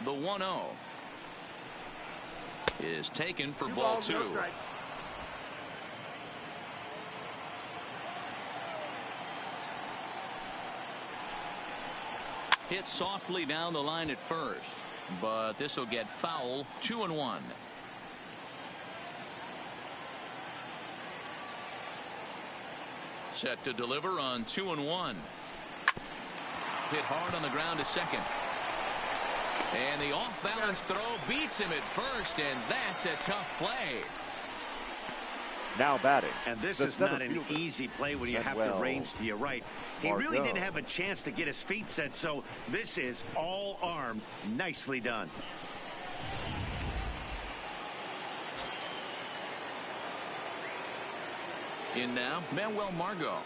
The 1-0 is taken for ball 2. Hit softly down the line at first, but this will get foul. 2-1. Set to deliver on 2-1. Hit hard on the ground to second. And the off-balance throw beats him at first, and that's a tough play. Now batting. And this is not an easy play when you have to range to your right. He really didn't have a chance to get his feet set, so this is all arm. Nicely done. In now, Manuel Margot.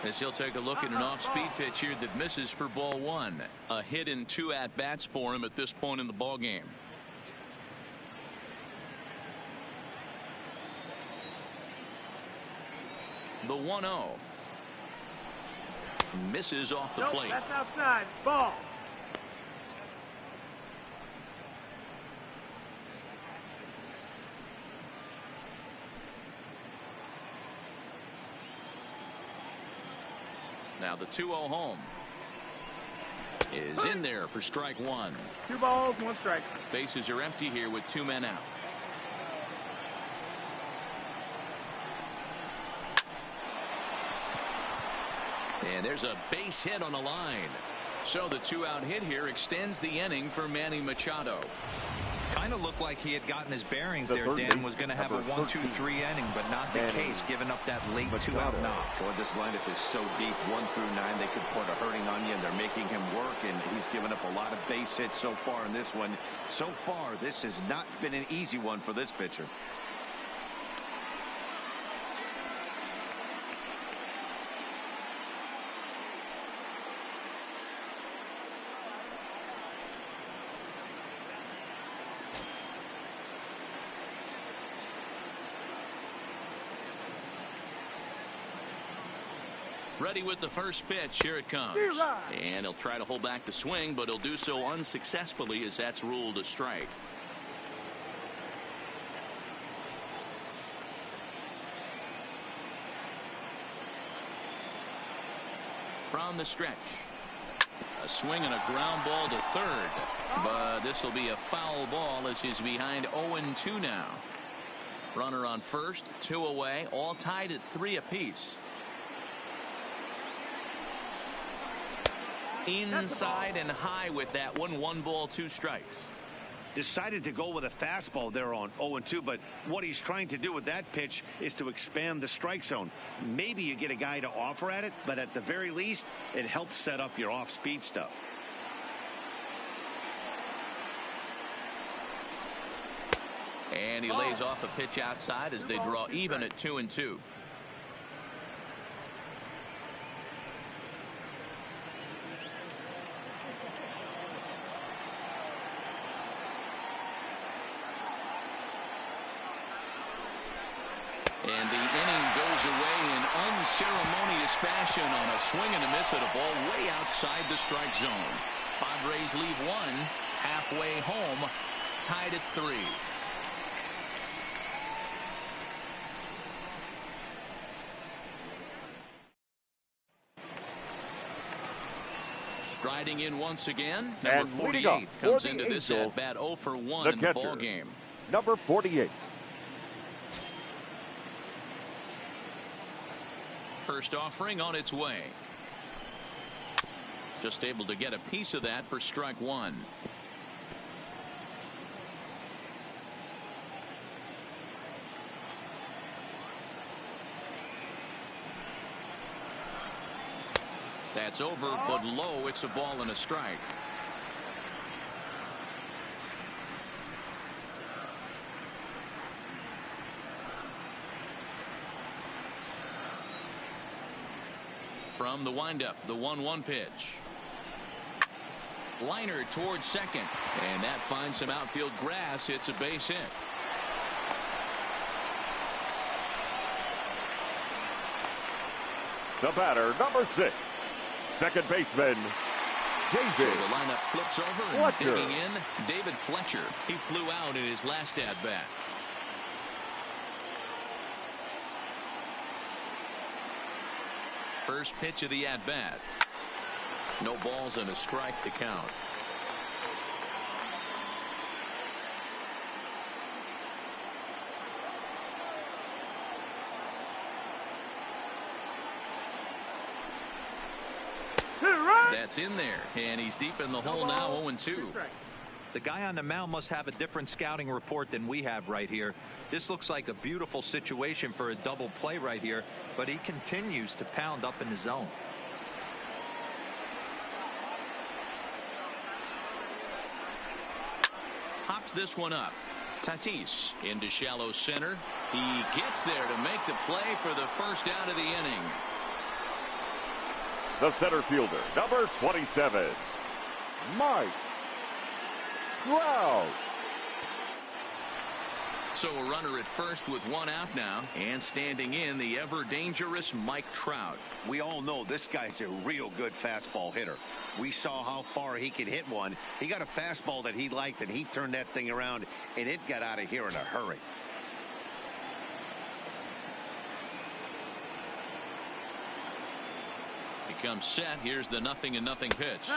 As he'll take a look at an off-speed pitch here that misses for ball 1. A hit in 2 at-bats for him at this point in the ball game. The 1-0 misses off the plate. That's outside. Ball. Now the 2-0 home is in there for strike 1. 2 balls, 1 strike. Bases are empty here with 2 men out. And there's a base hit on the line. So the 2-out hit here extends the inning for Manny Machado. Kind of looked like he had gotten his bearings there. Dan was going to have a 1-2-3 inning, but not the case, giving up that late 2-out knock. Boy, this lineup is so deep, 1 through 9. They could put a hurting on you, and they're making him work, and he's given up a lot of base hits so far in this one. So far, this has not been an easy one for this pitcher. Ready with the first pitch. Here it comes. And he'll try to hold back the swing, but he'll do so unsuccessfully as that's ruled a strike. From the stretch. A swing and a ground ball to third. But this will be a foul ball as he's behind 0-2 now. Runner on first, 2 away, all tied at 3 apiece. Inside and high with that one. 1 ball, 2 strikes. Decided to go with a fastball there on 0-2, but what he's trying to do with that pitch is to expand the strike zone. Maybe you get a guy to offer at it, but at the very least, it helps set up your off-speed stuff. And he lays off a pitch outside as they draw even at 2-2. And the inning goes away in unceremonious fashion on a swing and a miss at a ball way outside the strike zone. Padres leave 1 halfway home, tied at 3. Striding in once again, number 48 comes into this at bat 0 for 1 in the ball game. Number 48. First offering on its way. Just able to get a piece of that for strike 1. That's over, but low. It's a ball and a strike. From the windup, the 1-1 pitch. Liner towards second, and that finds some outfield grass. It's a base hit. The batter, number 6, second baseman, David. So the lineup flips over and digging in, David Fletcher. He flew out in his last at-bat. First pitch of the at-bat. No balls and a strike to count. That's in there, and he's deep in the hole now, 0-2. The guy on the mound must have a different scouting report than we have right here. This looks like a beautiful situation for a double play right here, but he continues to pound up in the zone. Hops this one up. Tatis into shallow center. He gets there to make the play for the first out of the inning. The center fielder, number 27, Mike Trout. So a runner at first with 1 out now, and standing in the ever dangerous Mike Trout. We all know this guy's a real good fastball hitter. We saw how far he could hit one. He got a fastball that he liked, and he turned that thing around, and it got out of here in a hurry. He comes set. Here's the 0-0 pitch.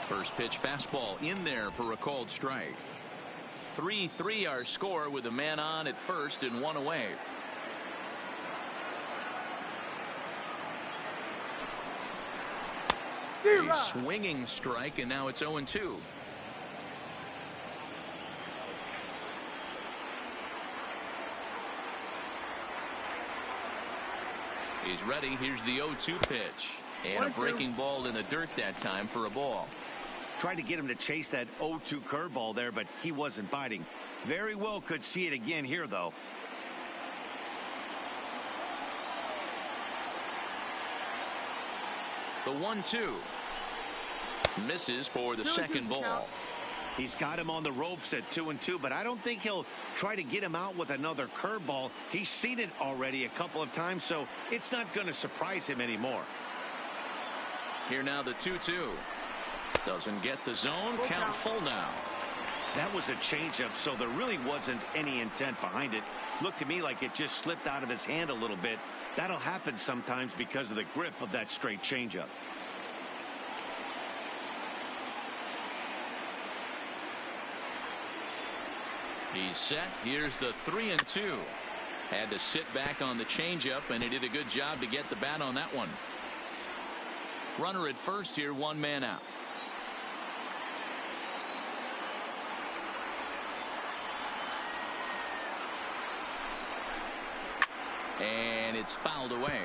First pitch fastball in there for a called strike. 3-3 our score with a man on at first and 1 away. A swinging strike, and now it's 0-2. He's ready. Here's the 0-2 pitch. And a breaking ball in the dirt that time for a ball. Tried to get him to chase that 0-2 curveball there, but he wasn't biting. Very well could see it again here, though. The 1-2. Misses for the second ball. He's got him on the ropes at 2-2, but I don't think he'll try to get him out with another curveball. He's seen it already a couple of times, so it's not going to surprise him anymore. Here now the 2-2. Doesn't get the zone. Count full now. That was a changeup, so there really wasn't any intent behind it. Looked to me like it just slipped out of his hand a little bit. That'll happen sometimes because of the grip of that straight changeup. He's set. Here's the 3-2. Had to sit back on the changeup, and he did a good job to get the bat on that one. Runner at first here, 1 man out. And it's fouled away.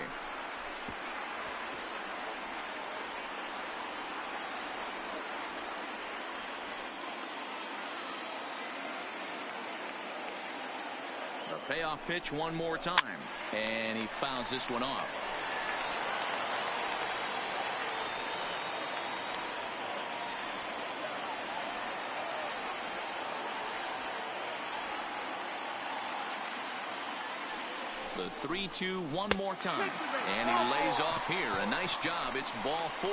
The payoff pitch one more time, and he fouls this one off. The 3-2 one more time, and he lays off here. A nice job. It's ball 4.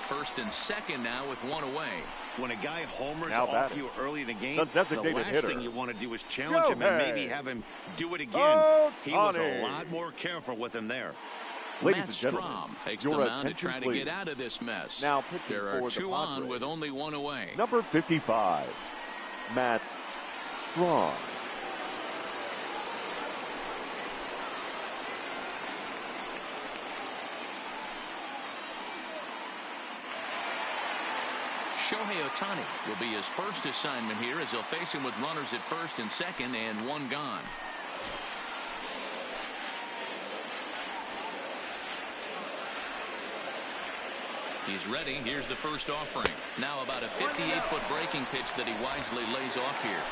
First and second now with 1 away. When a guy homers off you early in the game, the last thing you want to do is challenge him and maybe have him do it again. He was a lot more careful with him there. Ladies Matt and gentlemen, Strom takes the mound to try to get out of this mess. Now there are 2 on with only 1 away. Number 55, Matt Strom. Shohei Ohtani will be his first assignment here as they'll face him with runners at first and second and 1 gone. He's ready. Here's the first offering. Now about a 58-foot breaking pitch that he wisely lays off here.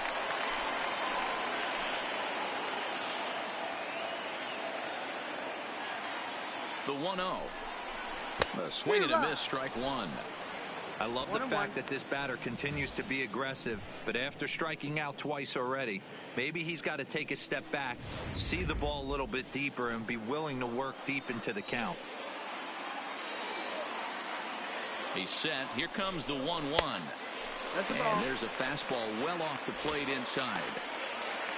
The 1-0. A swing and a miss, strike 1. I love the fact that this batter continues to be aggressive, but after striking out twice already, maybe he's got to take a step back, see the ball a little bit deeper, and be willing to work deep into the count. He's set. Here comes the 1-1. And there's a fastball well off the plate inside.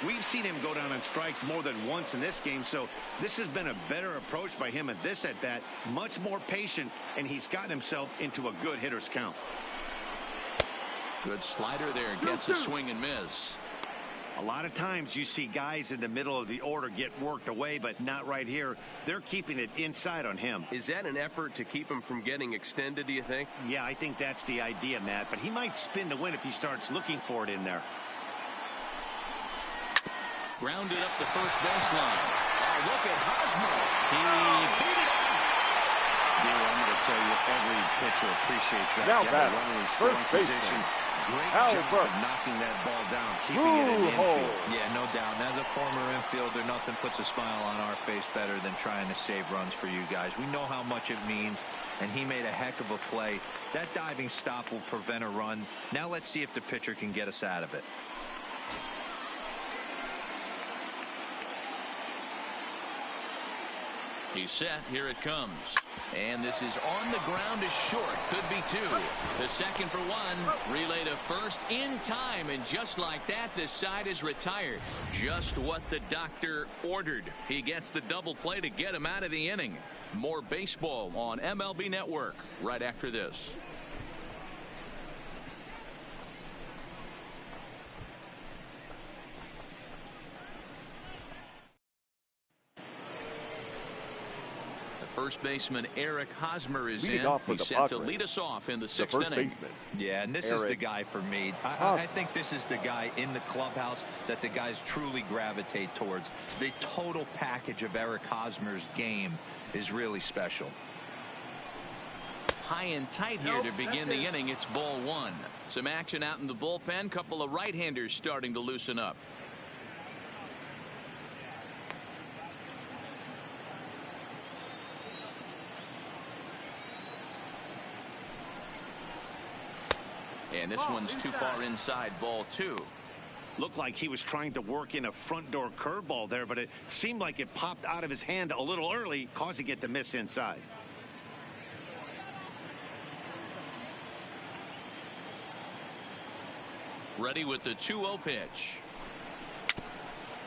We've seen him go down on strikes more than once in this game, so this has been a better approach by him at this at-bat. Much more patient, and he's gotten himself into a good hitter's count. Good slider there. Gets a swing and miss. A lot of times you see guys in the middle of the order get worked away, but not right here. They're keeping it inside on him. Is that an effort to keep him from getting extended, do you think? Yeah, I think that's the idea, Matt, but he might spin to win if he starts looking for it in there. Grounded up the first baseline. Oh, look at Hosmer. He beat it off. Dear, I'm going to tell you, every pitcher appreciates that. Now back, first position. Great job of knocking that ball down, keeping it in the infield. Yeah, no doubt. And as a former infielder, nothing puts a smile on our face better than trying to save runs for you guys. We know how much it means, and he made a heck of a play. That diving stop will prevent a run. Now let's see if the pitcher can get us out of it. He's set. Here it comes. And this is on the ground is short. Could be 2. The second for 1. Relay to first in time. And just like that, this side is retired. Just what the doctor ordered. He gets the double play to get him out of the inning. More baseball on MLB Network right after this. First baseman Eric Hosmer is in. He's set to lead us off in the 6th inning. Yeah, and this is the guy for me. I think this is the guy in the clubhouse that the guys truly gravitate towards. The total package of Eric Hosmer's game is really special. High and tight here to begin the inning. It's ball 1. Some action out in the bullpen. Couple of right-handers starting to loosen up. And this one's too far inside, ball 2. Looked like he was trying to work in a front door curveball there, but it seemed like it popped out of his hand a little early, causing it to miss inside. Ready with the 2-0 pitch.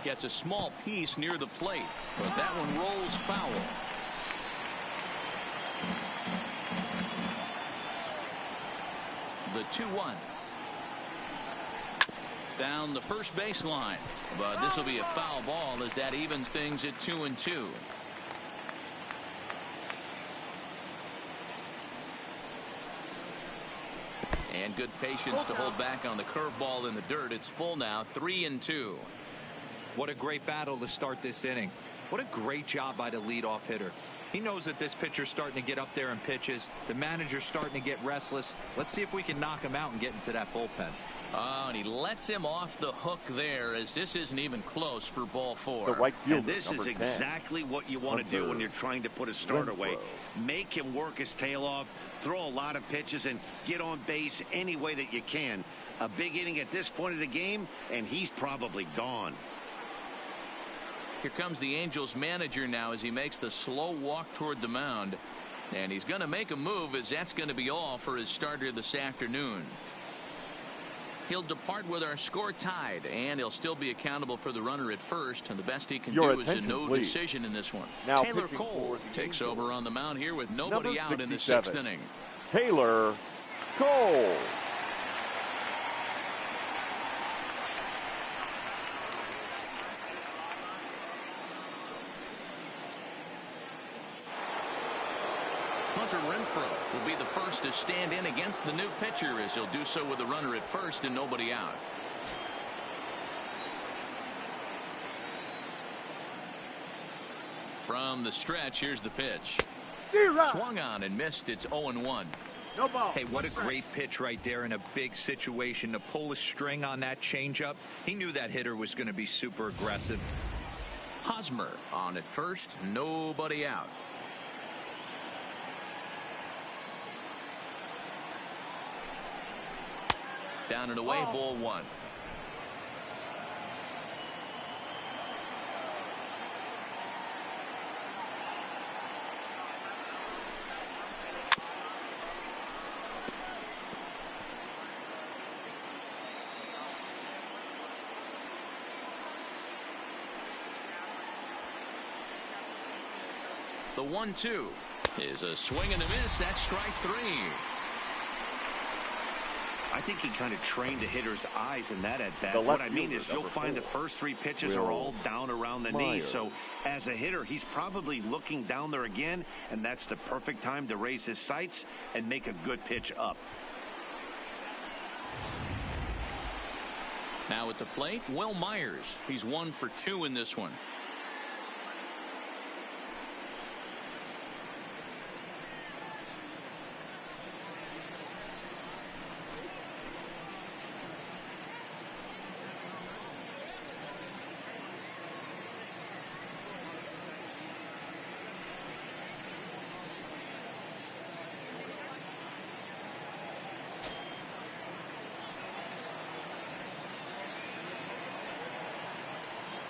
Gets a small piece near the plate, but that one rolls foul. The 2-1. Down the first baseline, but this will be a foul ball as that evens things at 2-2. And good patience to hold back on the curveball in the dirt. It's full now, 3-2. What a great battle to start this inning. What a great job by the leadoff hitter. He knows that this pitcher's starting to get up there in pitches. The manager's starting to get restless. Let's see if we can knock him out and get into that bullpen. And he lets him off the hook there, as this isn't even close for ball 4. The right fielder, and this is exactly what you want to do when you're trying to put a starter away. Make him work his tail off, throw a lot of pitches, and get on base any way that you can. A big inning at this point of the game, and he's probably gone. Here comes the Angels manager now as he makes the slow walk toward the mound. And he's going to make a move, as that's going to be all for his starter this afternoon. He'll depart with our score tied, and he'll still be accountable for the runner at first. And the best he can do is a no decision in this one. Now Taylor Cole takes over on the mound here with nobody out in the 6th inning. Taylor Cole. Hunter Renfroe will be the first to stand in against the new pitcher, as he'll do so with a runner at first and nobody out. From the stretch, here's the pitch. Swung on and missed. It's 0-1. No ball. Hey, what a great pitch right there in a big situation to pull a string on that changeup. He knew that hitter was going to be super aggressive. Hosmer on at first, nobody out. Down and away, ball 1. The 1-2 is a swing and a miss. That's strike 3. I think he kind of trained the hitter's eyes in that at bat. What I mean is you'll find the first 3 pitches are all down around the knee. So as a hitter, he's probably looking down there again, and that's the perfect time to raise his sights and make a good pitch up. Now at the plate, Will Myers. He's 1 for 2 in this one.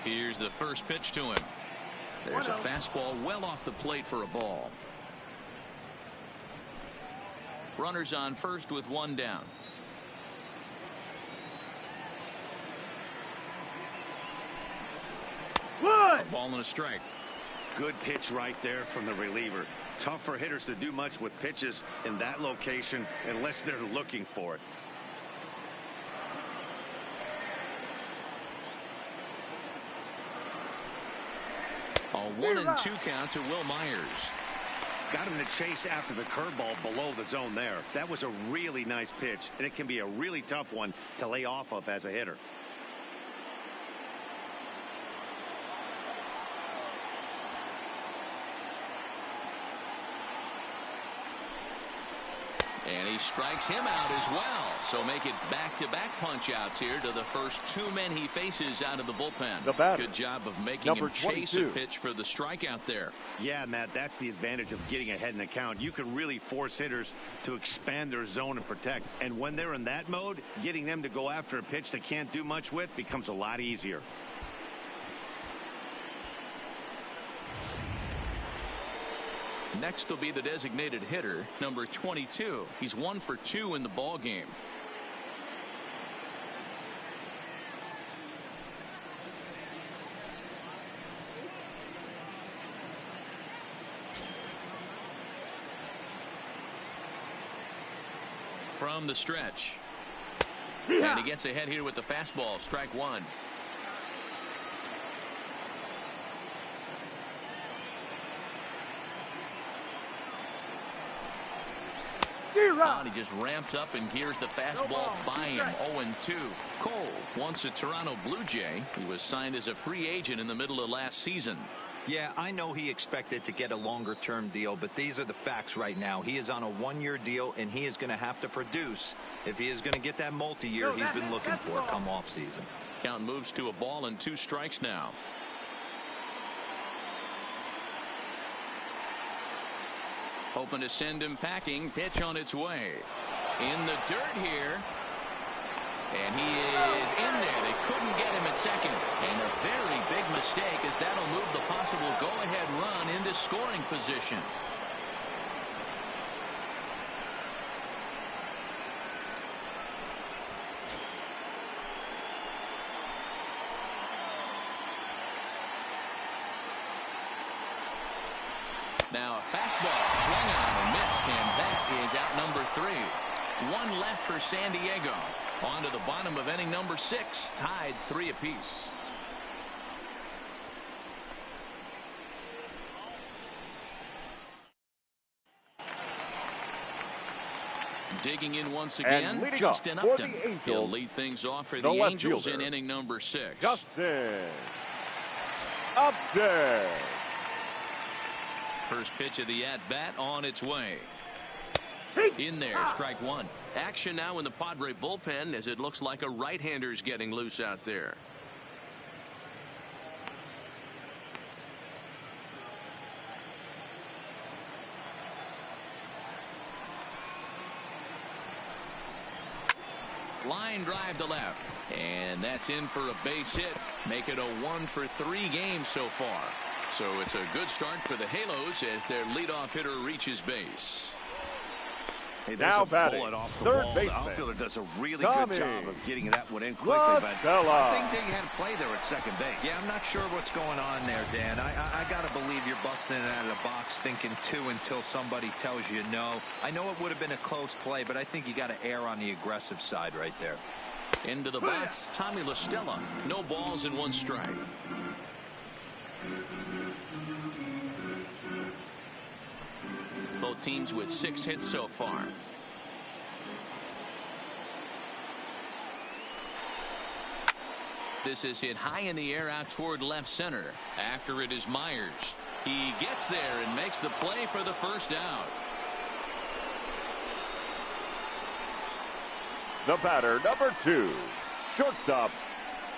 Here's the first pitch to him. There's a fastball well off the plate for a ball. Runners on first with 1 down. A ball and a strike. Good pitch right there from the reliever. Tough for hitters to do much with pitches in that location unless they're looking for it. A 1-2 count to Will Myers. Got him to chase after the curveball below the zone there. That was a really nice pitch, and it can be a really tough one to lay off of as a hitter. And he strikes him out as well. So make it back-to-back punch-outs here to the first 2 men he faces out of the bullpen. The batter, good job of making him chase a pitch for the strikeout there. Yeah, Matt, that's the advantage of getting ahead in the count. You can really force hitters to expand their zone and protect. And when they're in that mode, getting them to go after a pitch they can't do much with becomes a lot easier. Next will be the designated hitter, number 22. He's 1 for 2 in the ball game. From the stretch, And he gets ahead here with the fastball. Strike one. He just ramps up and gears the fastball by him. 0-2. Cole, once a Toronto Blue Jay, he was signed as a free agent in the middle of last season. Yeah, I know he expected to get a longer-term deal, but these are the facts right now. He is on a one-year deal, and he is going to have to produce if he is going to get that multi-year he's been looking for come off-season. Count moves to a ball and 2 strikes now. Hoping to send him packing. Pitch on its way. In the dirt here. And he is in there. They couldn't get him at second. And a very big mistake, as that'll move the possible go-ahead run into scoring position. Now a fastball swung on and missed, and that is out number 3. 1 left for San Diego. On to the bottom of inning number 6, tied 3 apiece. Digging in once again, Justin Upton. He'll lead things off for the Angels in inning number 6. Justin Upton. First pitch of the at-bat on its way. In there, strike one. Action now in the Padre bullpen as it looks like a right-hander's getting loose out there. Line drive to left. And that's in for a base hit. Make it a 1-for-3 game so far. So it's a good start for the Halos as their leadoff hitter reaches base. Hey, now batting, third baseman. The outfielder does a really good job of getting that one in quickly, but I think they had to play there at second base. Yeah, I'm not sure what's going on there, Dan. I got to believe you're busting it out of the box thinking 2 until somebody tells you no. I know it would have been a close play, but I think you got to err on the aggressive side right there. Into the box, Tommy La Stella. No balls and 1 strike. Both teams with 6 hits so far. This is hit high in the air out toward left center. After it is Myers. He gets there and makes the play for the first out. The batter, number 2, shortstop,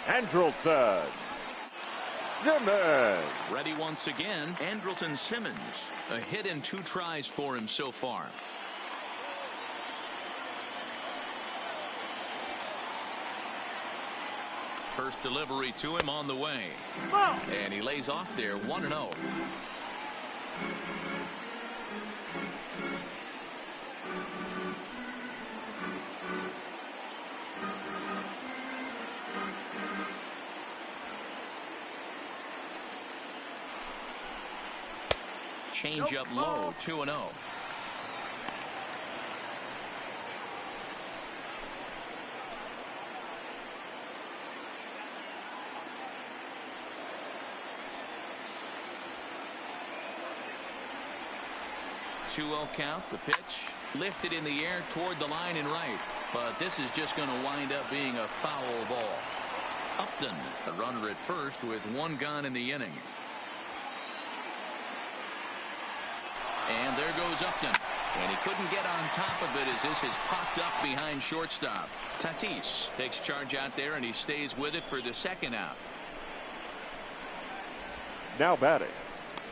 Andrelton Simmons. Ready once again, Andrelton Simmons. A hit in 2 tries for him so far. First delivery to him on the way. And he lays off there 1-0. Change up low, 2-0. Count. The pitch lifted in the air toward the line and right, but this is just going to wind up being a foul ball. Upton, the runner at first with 1 gone in the inning. And there goes Upton. And he couldn't get on top of it as this has popped up behind shortstop. Tatis takes charge out there and he stays with it for the second out. Now batting,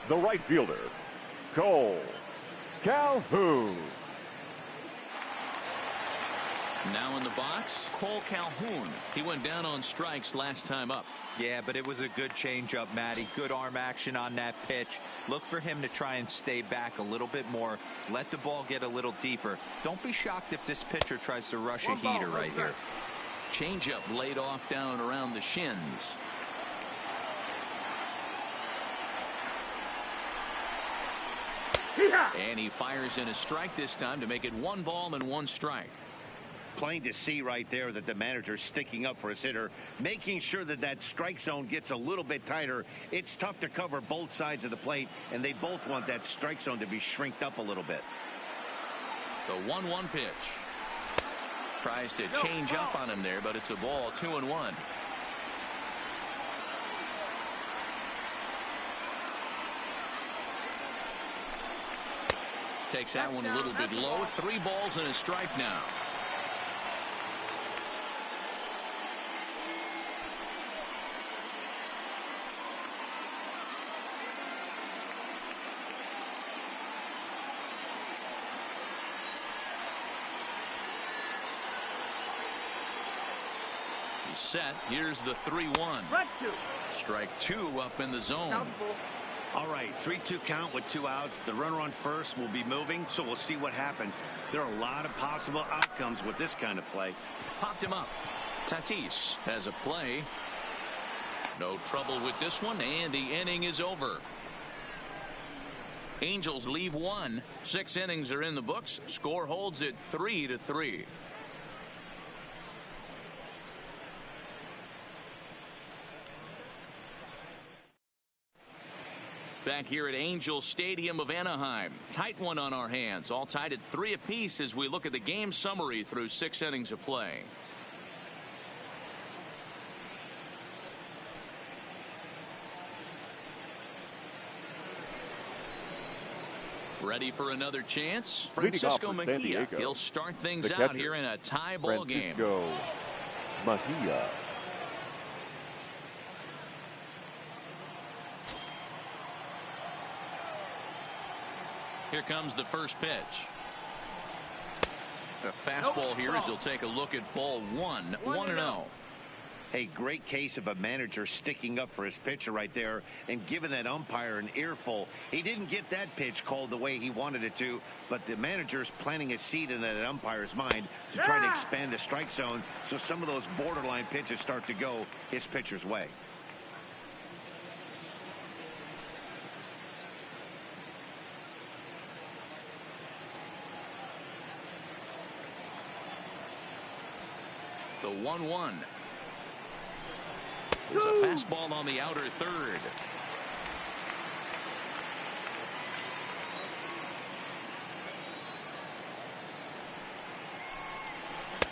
the right fielder, Cole Calhoun. Now in the box, Cole Calhoun. He went down on strikes last time up. Yeah, but it was a good changeup, Matty. Good arm action on that pitch. Look for him to try and stay back a little bit more. Let the ball get a little deeper. Don't be shocked if this pitcher tries to rush a heater right here. Changeup laid off down around the shins. And he fires in a strike this time to make it 1 ball and 1 strike. Plain to see right there that the manager's sticking up for his hitter, making sure that that strike zone gets a little bit tighter. It's tough to cover both sides of the plate, and they both want that strike zone to be shrinked up a little bit. The 1-1 pitch. Tries to change up on him there, but it's a ball. 2-1. Takes that one a little bit low. 3 balls and a strike now. Set. Here's the 3-1. Strike 2 up in the zone. All right, 3-2 count with 2 outs. The runner on first will be moving, so we'll see what happens. There are a lot of possible outcomes with this kind of play. Popped him up. Tatis has a play. No trouble with this one, and the inning is over. Angels leave 1. 6 innings are in the books. Score holds at 3-3. Back here at Angel Stadium of Anaheim. Tight one on our hands. All tied at 3 apiece as we look at the game summary through 6 innings of play. Ready for another chance? Francisco Mejia. He'll start things out here in a tie ball game. Francisco Mejia. Here comes the first pitch. A fastball here as he'll take a look at ball 1. 1-0. A great case of a manager sticking up for his pitcher right there and giving that umpire an earful. He didn't get that pitch called the way he wanted it to, but the manager's planting a seed in that umpire's mind to try to expand the strike zone so some of those borderline pitches start to go his pitcher's way. The 1-1 is a fastball on the outer third.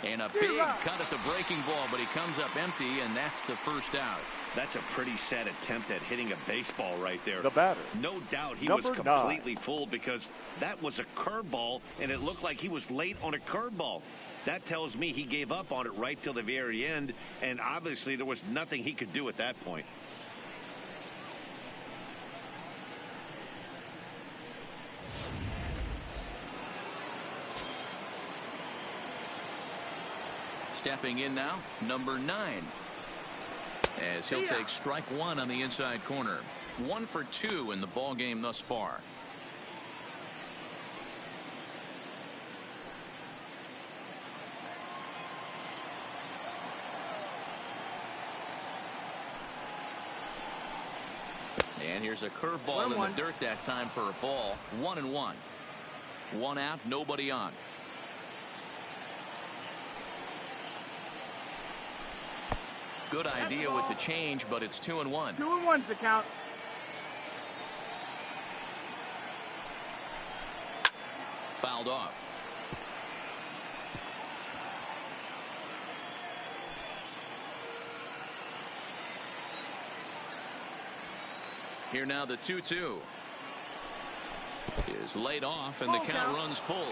And a big cut at the breaking ball, but he comes up empty, and that's the first out. That's a pretty sad attempt at hitting a baseball right there. The batter. No doubt he was completely fooled because that was a curveball, and it looked like he was late on a curveball. That tells me he gave up on it right till the very end, and obviously there was nothing he could do at that point. Stepping in now, number 9. As he'll take strike 1 on the inside corner. 1 for 2 in the ball game thus far. And here's a curveball in the dirt that time for a ball. 1-1. 1 out, nobody on. Good idea with the change, but it's 2-1. 2-1's the count. Fouled off. Here now the 2-2 is laid off, and the count runs full.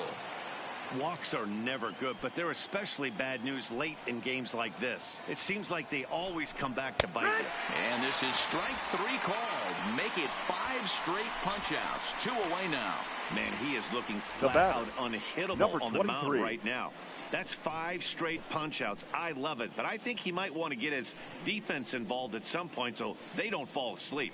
Walks are never good, but they're especially bad news late in games like this. It seems like they always come back to bite you. And this is strike 3 called. Make it 5 straight punch-outs. 2 away now. Man, he is looking flat out unhittable on the mound right now. That's 5 straight punch-outs. I love it, but I think he might want to get his defense involved at some point so they don't fall asleep.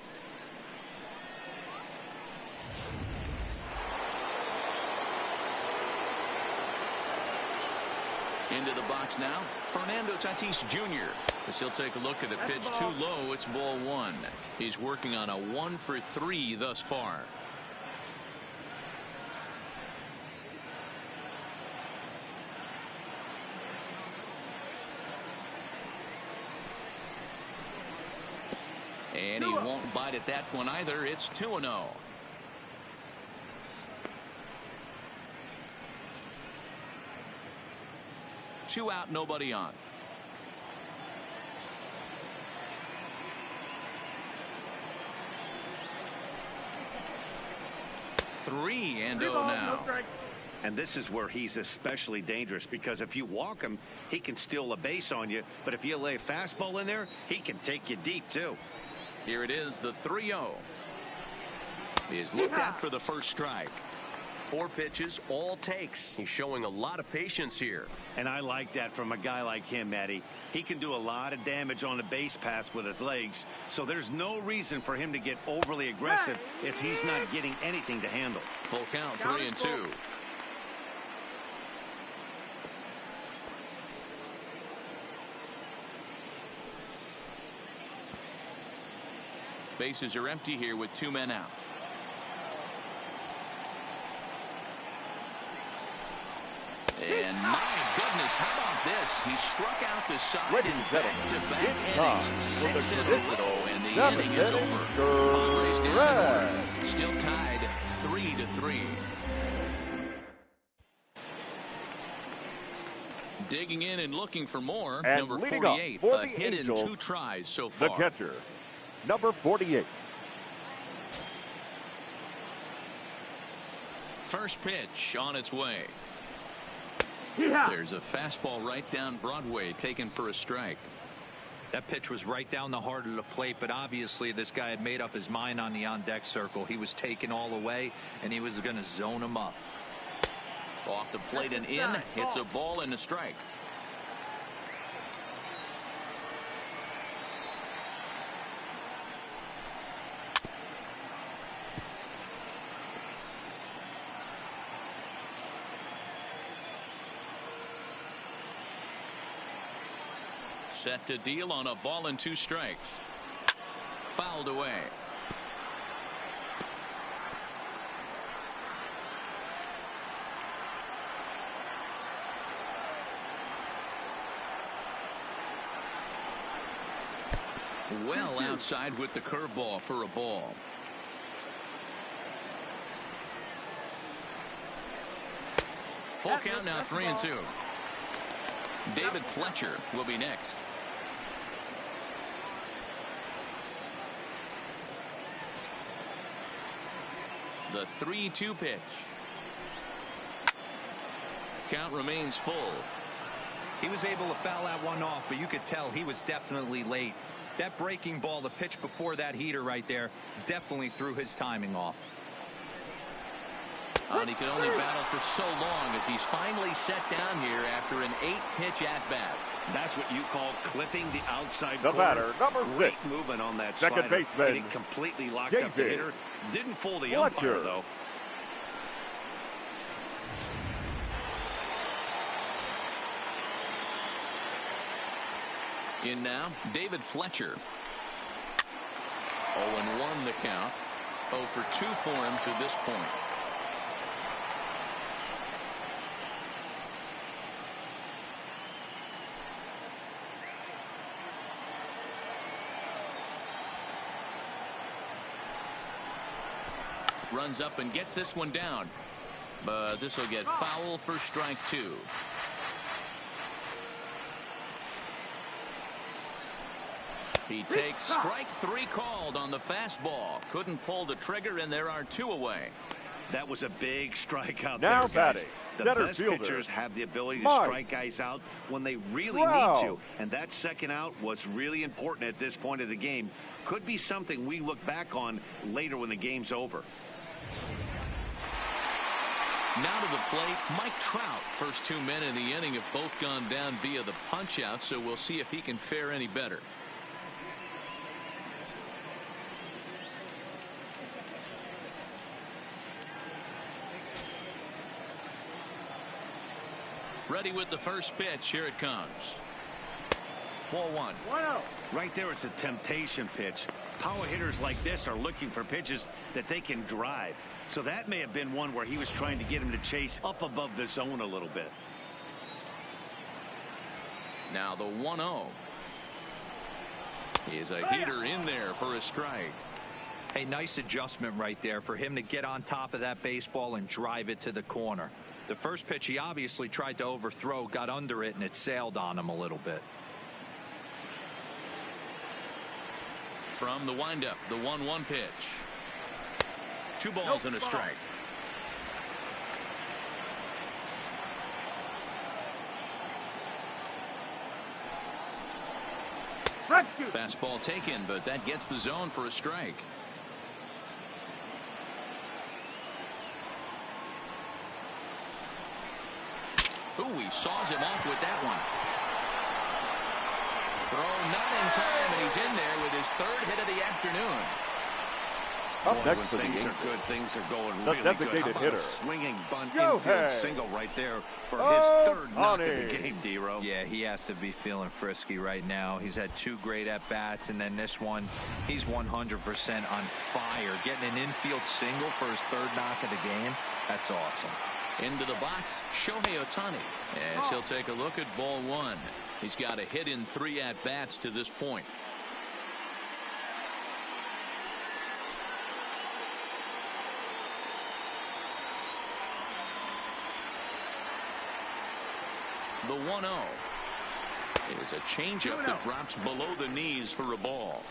Into the box now, Fernando Tatis Jr. As he'll take a look at the pitch too low. It's ball 1. He's working on a 1 for 3 thus far. And he won't bite at that one either. It's 2-0. Two out, nobody on. Three and oh now. And this is where he's especially dangerous, because if you walk him, he can steal a base on you. But if you lay a fastball in there, he can take you deep, too. Here it is, the 3-0. He is looked at for the first strike. 4 pitches, all takes. He's showing a lot of patience here. And I like that from a guy like him, Matty. He can do a lot of damage on a base pass with his legs, so there's no reason for him to get overly aggressive if he's not getting anything to handle. Full count, 3-2. Bases are empty here with 2 men out. And my goodness, how about this? He struck out the side in back-to-back innings, 6 in a row, and the inning is over. Padres down to 1, still tied 3-3. Digging in and looking for more, and number 48, a hit in 2 tries so far. The catcher, number 48. First pitch on its way. There's a fastball right down Broadway, taken for a strike. That pitch was right down the heart of the plate, but obviously this guy had made up his mind on the on-deck circle. He was taken all the way, and he was going to zone him up. Off the plate and in, hits a ball and a strike. Set to deal on a ball and 2 strikes. Fouled away. Well outside with the curveball for a ball. Full count now, 3-2. David Fletcher will be next. The 3-2 pitch. Count remains full. He was able to foul that one off, but you could tell he was definitely late. That breaking ball, the pitch before that heater right there, definitely threw his timing off. And he could only battle for so long as he's finally set down here after an 8-pitch at-bat. That's what you call clipping the outside the corner. Batter, number 6. Great movement on that second slider. baseman. He completely locked up the hitter. Didn't fool the Fletcher. umpire, though. In now, David Fletcher. 0-1 the count. 0 for 2 for him to this point. Runs up and gets this one down, but this will get foul for strike 2. He takes strike 3 called on the fastball. Couldn't pull the trigger, and there are 2 away. That was a big strikeout now there, guys. The best fielder, pitchers have the ability to strike guys out when they really need to. And that second out was really important at this point of the game. Could be something we look back on later when the game's over. Now to the plate, Mike Trout. First 2 men in the inning have both gone down via the punch-out, so we'll see if he can fare any better. Ready with the first pitch. Here it comes. Ball 1. Right there, it's a temptation pitch. Power hitters like this are looking for pitches that they can drive. So that may have been one where he was trying to get him to chase up above the zone a little bit. Now the 1-0. He is a heater in there for a strike. A nice adjustment right there for him to get on top of that baseball and drive it to the corner. The first pitch he obviously tried to overthrow, got under it, and it sailed on him a little bit. From the windup, the 1-1 pitch. 2 balls and a strike. Fastball taken, but that gets the zone for a strike. Ooh, he saws him off with that one. Throw not in time, and he's in there with his 3rd hit of the afternoon. Up Boy, next when for the things Angels, are good, things are going the really good. How designated about hitter, a swinging bunt Yo, infield hey. single right there for his 3rd knock of the Ohtani. game, D-Ro. Yeah, he has to be feeling frisky right now. He's had 2 great at-bats, and then this one, he's 100% on fire. Getting an infield single for his 3rd knock of the game, that's awesome. Into the box, Shohei Ohtani, as he'll take a look at ball 1. He's got a hit in 3 at-bats to this point. The 1-0 is a changeup that drops below the knees for a ball.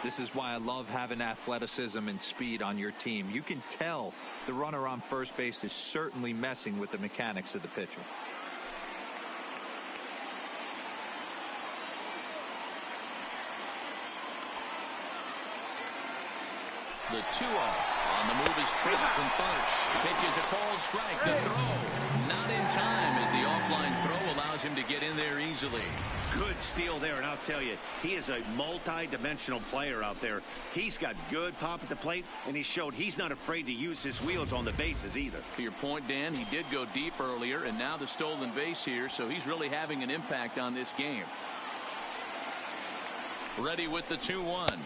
This is why I love having athleticism and speed on your team. You can tell the runner on first base is certainly messing with the mechanics of the pitcher. The 2-0 on the move is trapped from first. Pitch is a called strike. The throw not in time as the offline throw allows him to get in there easily. Good steal there, and I'll tell you, he is a multi-dimensional player out there. He's got good pop at the plate, and he showed he's not afraid to use his wheels on the bases either. To your point, Dan, he did go deep earlier, and now the stolen base here, so he's really having an impact on this game. Ready with the 2-1.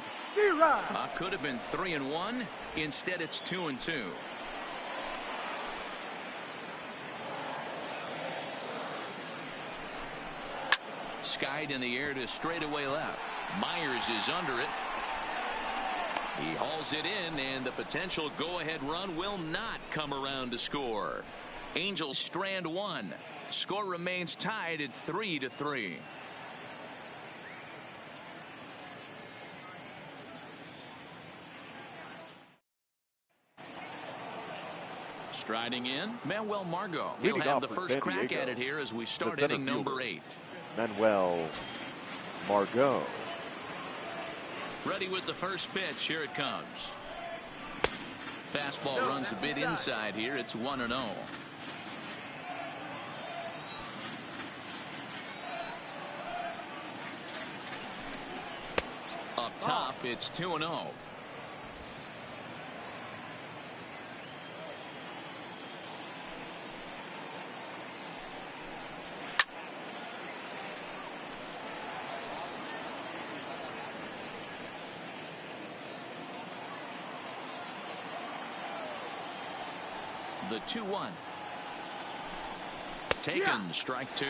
Could have been 3-1. Instead, it's 2-2. Skied in the air to straightaway left. Myers is under it. He hauls it in, and the potential go-ahead run will not come around to score. Angels strand 1. Score remains tied at 3-3. Striding in, Manuel Margot. He'll have the first crack at it here as we start inning number 8. Manuel Margot. Ready with the first pitch. Here it comes. Fastball runs a bit inside here. It's 1-0. Up top, it's 2-0. The 2-1. Taken, strike 2.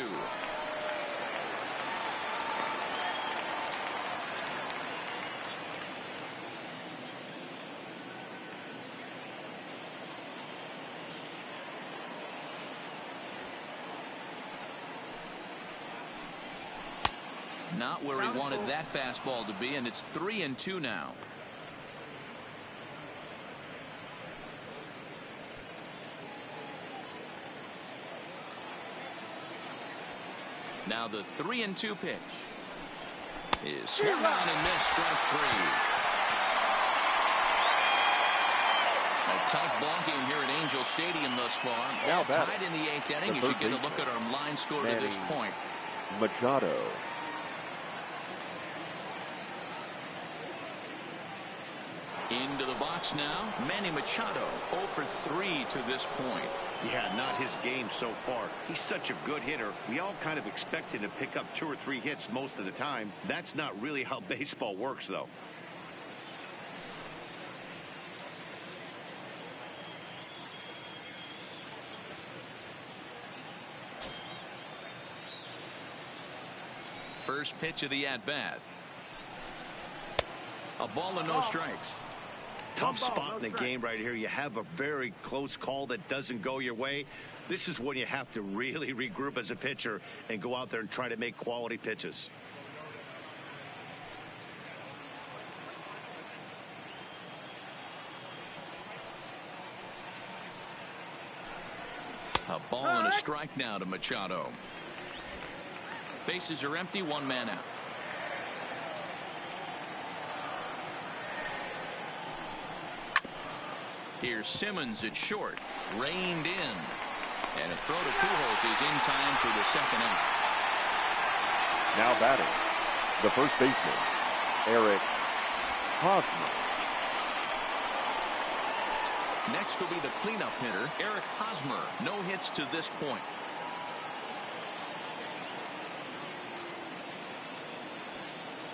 Not where he wanted that fastball to be, and it's 3-2 now. Now the 3-2 pitch is swung on and missed, strike 3. A tough ball game here at Angel Stadium thus far. Now tied in the 8th inning. You should get a look at our line score to this point. Machado. Into the box now, Manny Machado, 0 for 3 to this point. Yeah, not his game so far. He's such a good hitter. We all kind of expect him to pick up 2 or 3 hits most of the time. That's not really how baseball works, though. First pitch of the at-bat. A ball and no strikes. Tough spot in the game right here. You have a very close call that doesn't go your way. This is when you have to really regroup as a pitcher and go out there and try to make quality pitches. A ball and a strike now to Machado. Bases are empty, one man out. Here's Simmons at short. Reined in. And a throw to Pujols is in time for the second out. Now batting, the first baseman, Eric Hosmer. Next will be the cleanup hitter, Eric Hosmer. No hits to this point.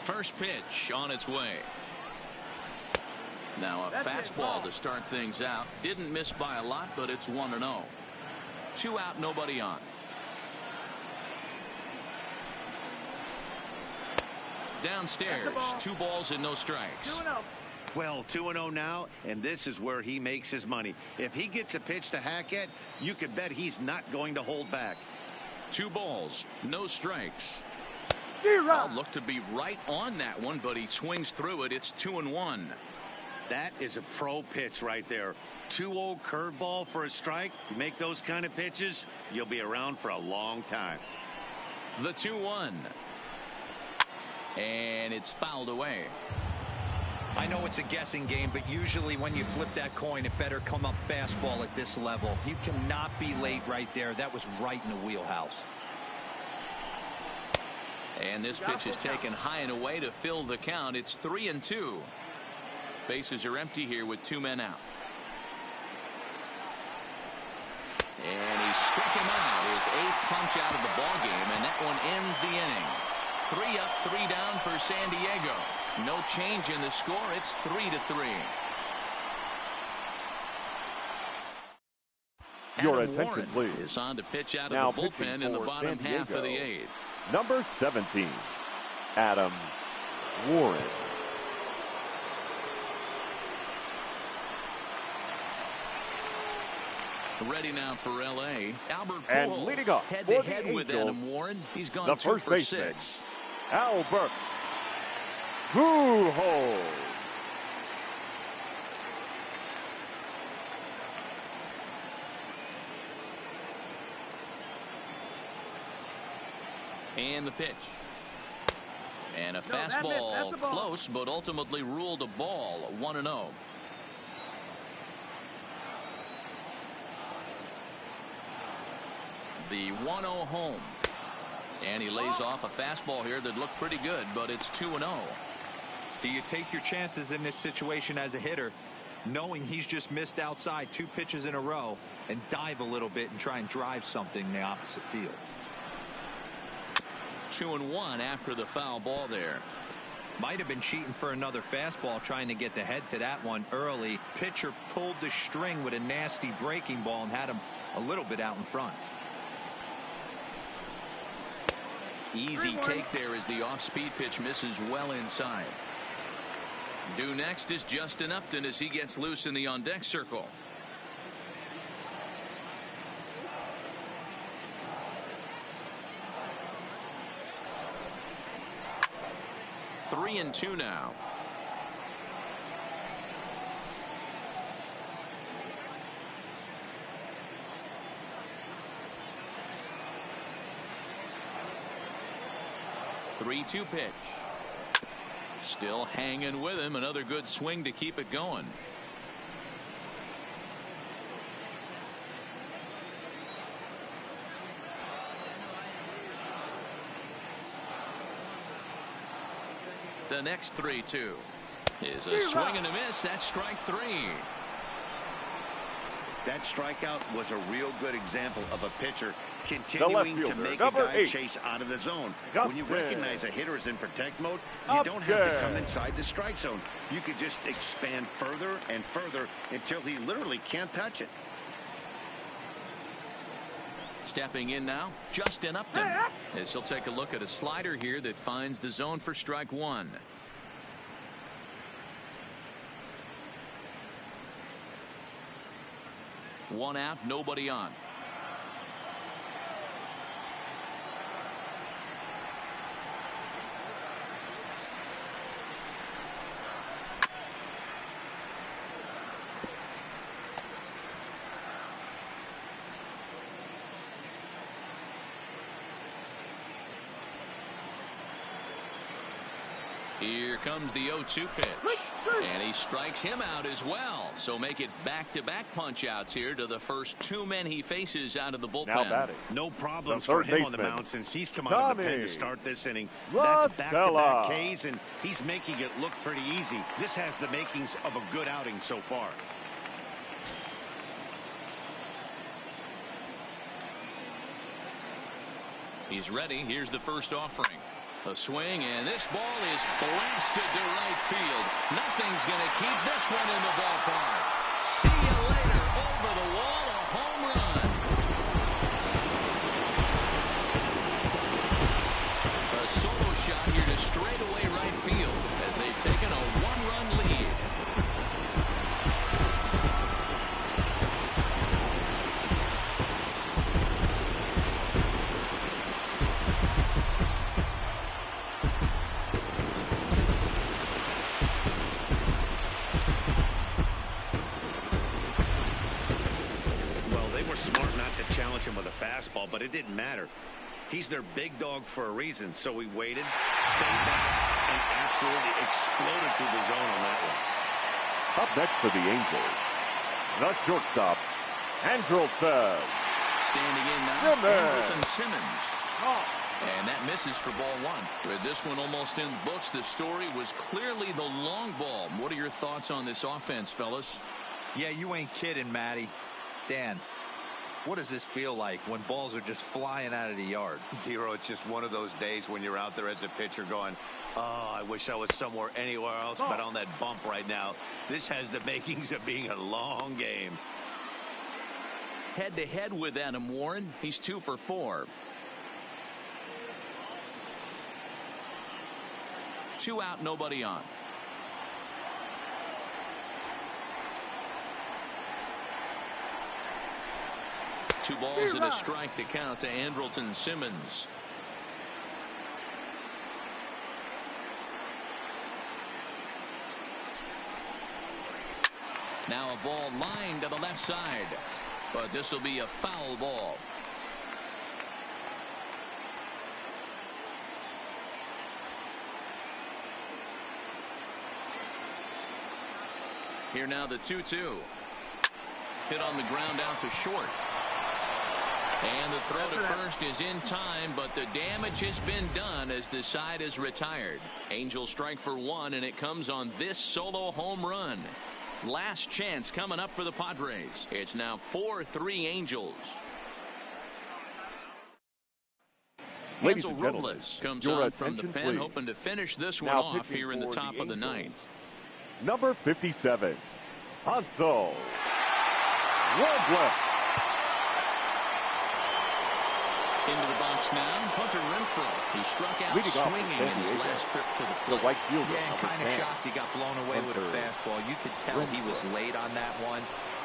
First pitch on its way. Now a fastball to start things out. Didn't miss by a lot, but it's 1-0. 2 out, nobody on. Downstairs, 2 balls and no strikes. 2-0. Well, 2-0 now, and this is where he makes his money. If he gets a pitch to hack at, you can bet he's not going to hold back. 2 balls, no strikes. Zero. I'll look to be right on that one, but he swings through it. It's 2-1. That is a pro pitch right there. 2-0 curveball for a strike. You make those kind of pitches, you'll be around for a long time. The 2-1. And it's fouled away. I know it's a guessing game, but usually when you flip that coin, it better come up fastball at this level. You cannot be late right there. That was right in the wheelhouse. And this pitch is taken high and away to fill the count. It's 3-2. Bases are empty here with 2 men out. And he struck him out. His 8th punch out of the ball game, and that one ends the inning. 3 up, 3 down for San Diego. No change in the score. It's 3-3. Your Adam attention, Warren please. is on to pitch out Now of the bullpen in the bottom San half of the Diego. 8th. Number 17, Adam Warren. Ready now for L.A. Albert And Pujols leading up head-to-head for the with Angels, Adam Warren. He's gone the 2 first for baseman, 6. Albert Pujols. And the pitch. And a that's it. fastball That's the ball. close, but ultimately ruled a ball. 1-0. The 1-0 home. And he lays off a fastball here that looked pretty good, but it's 2-0. Do you take your chances in this situation as a hitter, knowing he's just missed outside 2 pitches in a row, and dive a little bit and try and drive something in the opposite field? 2-1 after the foul ball there. Might have been cheating for another fastball, trying to get the head to that one early. Pitcher pulled the string with a nasty breaking ball and had him a little bit out in front. Easy take there as the off-speed pitch misses well inside. Due next is Justin Upton as he gets loose in the on-deck circle. Three and 2 now. Three-two pitch. Still hanging with him. Another good swing to keep it going. The next 3-2 is a swing and a miss. That's strike 3. That strikeout was a real good example of a pitcher continuing to make a guy chase out of the zone. When you recognize a hitter is in protect mode, you don't have to come inside the strike zone. You could just expand further and further until he literally can't touch it. Stepping in now, Justin Upton. As he'll take a look at a slider here that finds the zone for strike 1. 1 out, nobody on. Here comes the 0-2 pitch. And he strikes him out as well. So make it back-to-back punch-outs here to the first 2 men he faces out of the bullpen. Now batting. No problems for him on the mound since he's come out of the pen to start this inning. That's back-to-back Ks, and he's making it look pretty easy. This has the makings of a good outing so far. He's ready. Here's the first offering. A swing, and this ball is blasted to right field. Nothing's going to keep this one in the ballpark. See you later. Over the wall, a home run. A solo shot here to straightaway right field as they've taken a 1-run lead. With a fastball, but it didn't matter. He's their big dog for a reason, so he waited, stayed back, and absolutely exploded through the zone on that one. Up next for the Angels, the shortstop, Andrelton. Standing in now, Andrelton Simmons. And that misses for ball 1. With this one almost in the books, the story was clearly the long ball. What are your thoughts on this offense, fellas? Yeah, you ain't kidding, Matty. Dan, what does this feel like when balls are just flying out of the yard? Hero, it's just one of those days when you're out there as a pitcher going, oh, I wish I was somewhere anywhere else but on that bump right now. This has the makings of being a long game. Head-to-head with Adam Warren. He's 2 for 4. 2 out, nobody on. Two balls and a strike to count to Andrelton Simmons. Now a ball lined to the left side, but this will be a foul ball. Here now the 2-2. Hit on the ground out to short. And the throw to first is in time, but the damage has been done as the side is retired. Angels strike for 1, and it comes on this solo home run. Last chance coming up for the Padres. It's now 4-3 Angels. Ladies Hansel and gentlemen, Robles comes your on from the attention, pen, please. hoping to finish this one Now off here in the top of the Angels, 9th. Number 57, Hansel Robles. Into the box now, Hunter Renfroe. He struck out swinging in his last trip to the plate. Right fielder, yeah, and kind of shocked he got blown away with a fastball. You could tell he was late on that one.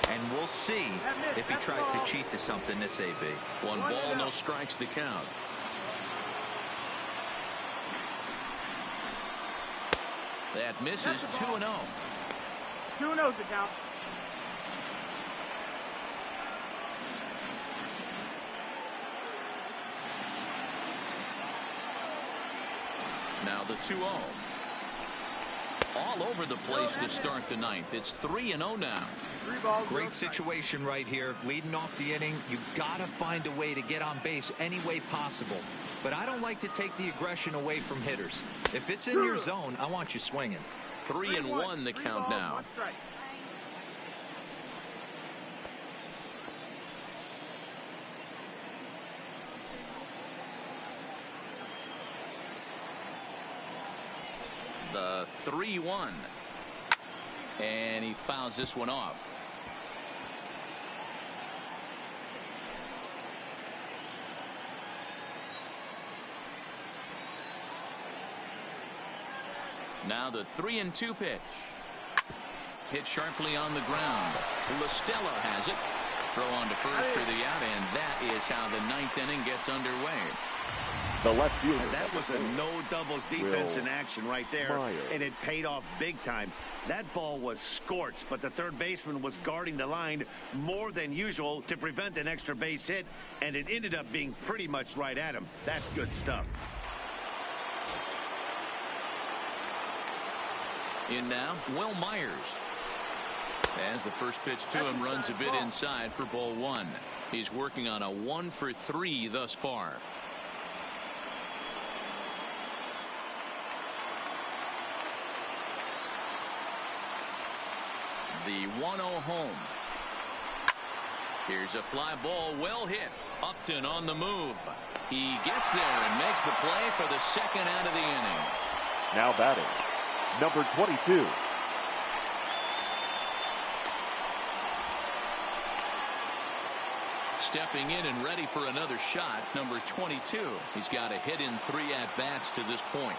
And we'll see if he tries to cheat to something this AB. 1 ball, no strikes to count. That misses 2-0. 2-0's the count. Now the 2-0. All over the place to start the 9th. It's 3-0 now. Great situation right here. Leading off the inning, you gotta find a way to get on base any way possible. But I don't like to take the aggression away from hitters. If it's in your zone, I want you swinging. 3-1 the count now. The 3-1. And he fouls this one off. Now the 3-2 pitch. Hit sharply on the ground. LaStella has it. Throw on to first for the out, and that is how the ninth inning gets underway. The left fielder. And that was a no doubles defense in action right there, and it paid off big time. That ball was scorched, but the third baseman was guarding the line more than usual to prevent an extra base hit, and it ended up being pretty much right at him. That's good stuff. In now, Will Myers. As the first pitch to him runs a bit inside for ball one. He's working on a 1 for 3 thus far. The 1-0 home. Here's a fly ball, well hit. Upton on the move. He gets there and makes the play for the second out of the inning. Now batting, number 22. Stepping in and ready for another shot, number 22. He's got a hit in 3 at-bats to this point.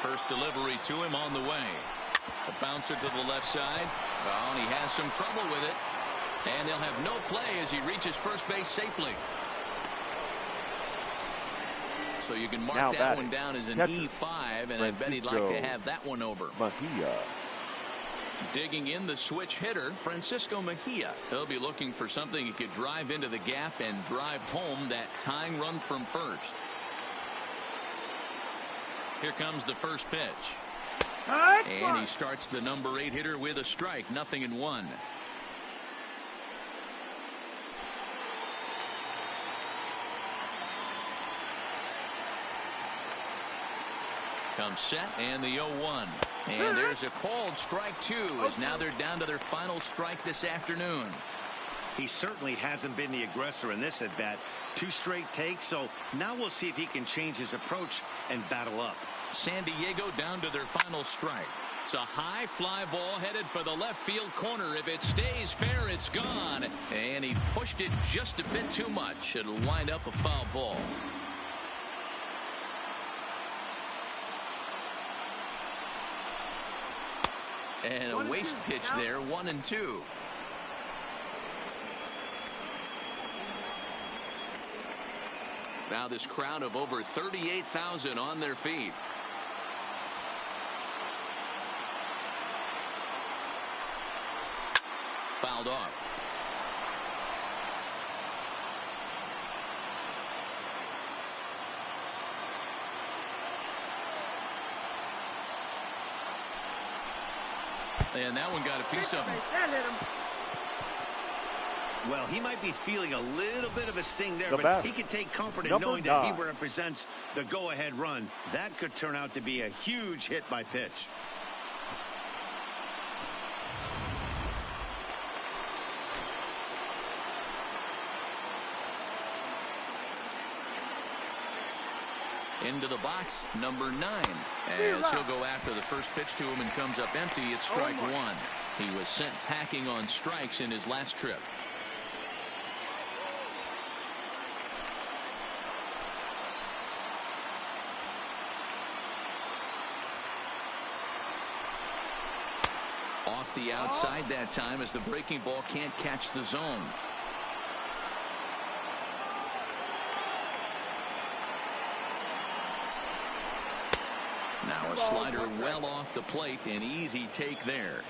First delivery to him on the way. A bouncer to the left side. Oh, and he has some trouble with it. And they'll have no play as he reaches first base safely. So you can mark that one down as an E5, and I bet he'd like to have that one over. Mejia. Digging in the switch hitter, Francisco Mejia. He'll be looking for something he could drive into the gap and drive home that tying run from first. Here comes the first pitch. And he starts the number 8 hitter with a strike, 0-1. Comes set and the 0-1. And there's a called strike 2 as now they're down to their final strike this afternoon. He certainly hasn't been the aggressor in this at bat. 2 straight takes, so now we'll see if he can change his approach and battle up. San Diego down to their final strike. It's a high fly ball headed for the left field corner. If it stays fair, it's gone. And he pushed it just a bit too much. It'll wind up a foul ball. And a waste pitch there, 1-2. Now this crowd of over 38,000 on their feet. Fouled off. And that one got a piece of him. Well, he might be feeling a little bit of a sting there, but he can take comfort in knowing that he represents the go-ahead run. That could turn out to be a huge hit by pitch. Into the box, number 9. As he'll go after the first pitch to him and comes up empty, it's strike 1. He was sent packing on strikes in his last trip. Off the outside that time as the breaking ball can't catch the zone. Now a slider well off the plate, an easy take there.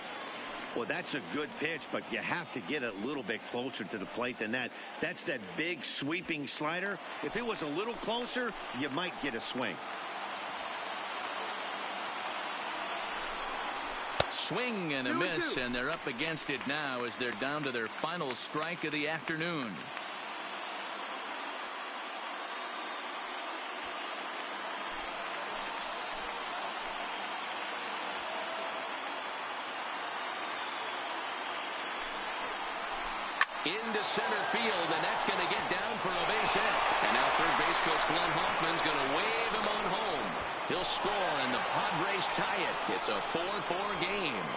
Well, that's a good pitch, but you have to get a little bit closer to the plate than that. That's that big sweeping slider. If it was a little closer, you might get a swing. Swing and a miss, and they're up against it now as they're down to their final strike of the afternoon. Into center field, and that's going to get down for a base hit. And now third base coach Glenn Hoffman's going to wave him on home. He'll score, and the Padres tie it. It's a 4-4 game.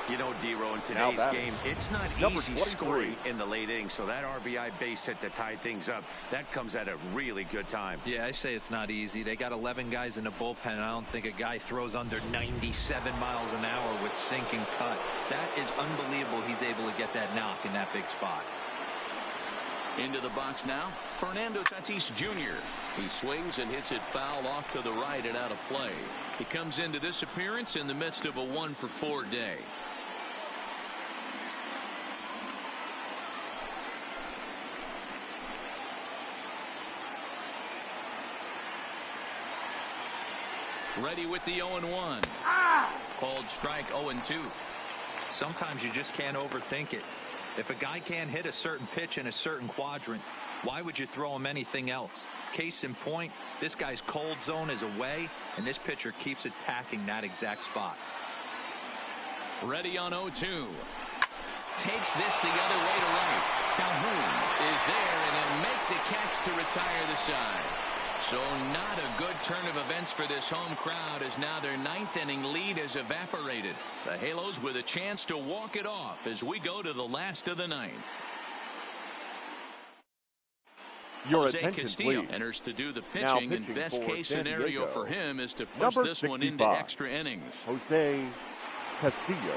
You know, D-Row, in today's game, it's not easy scoring in the late innings, so that RBI base hit to tie things up, that comes at a really good time. Yeah, I say it's not easy. They got 11 guys in the bullpen, and I don't think a guy throws under 97 miles an hour with sink and cut. That is unbelievable he's able to get that knock in that big spot. Into the box now, Fernando Tatis Jr. He swings and hits it foul off to the right and out of play. He comes into this appearance in the midst of a 1-for-4 day. Ready with the 0-1. Called strike 0-2. Sometimes you just can't overthink it. If a guy can't hit a certain pitch in a certain quadrant, why would you throw him anything else? Case in point, this guy's cold zone is away, and this pitcher keeps attacking that exact spot. Ready on 0-2. Takes this the other way to right. Calhoun is there, and he'll make the catch to retire the side. So not a good turn of events for this home crowd, as now their 9th inning lead has evaporated. The Halos with a chance to walk it off as we go to the last of the 9th. Your Jose attention, Castillo please. enters to do the pitching, and best case scenario for him is to push this one into extra innings. Jose Castillo.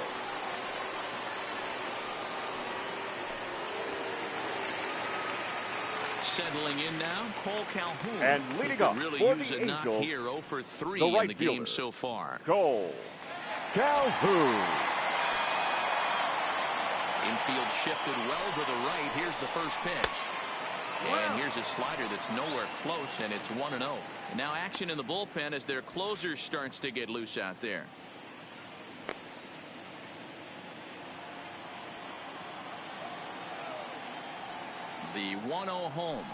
Settling in now, Cole Calhoun. And leading up really for use the a knock Angels, here, 0 for 3 the right in the game fielder, so far. Cole Calhoun. Infield shifted well to the right. Here's the first pitch. And here's a slider that's nowhere close, and it's 1-0. Now action in the bullpen as their closer starts to get loose out there. The 1-0 home.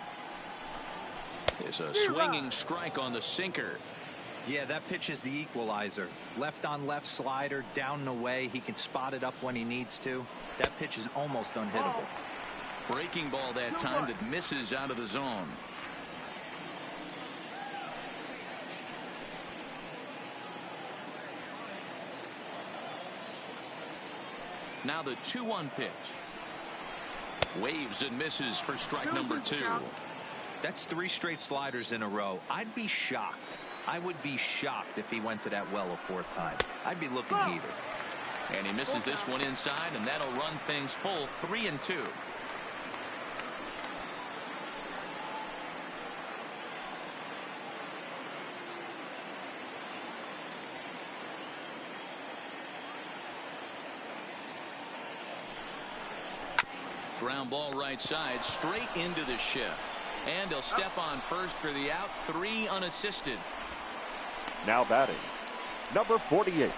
Is a swinging strike on the sinker. Yeah, that pitch is the equalizer. Left on left slider, down and away. He can spot it up when he needs to. That pitch is almost unhittable. Breaking ball that time that misses out of the zone. Now the 2-1 pitch. Waves and misses for strike number 2. That's 3 straight sliders in a row. I'd be shocked. I would be shocked if he went to that well a 4th time. I'd be looking heated. And he misses this one inside, and that'll run things full 3-2. Ground ball right side, straight into the shift. And he'll step on first for the out, 3 unassisted. Now batting, number 48.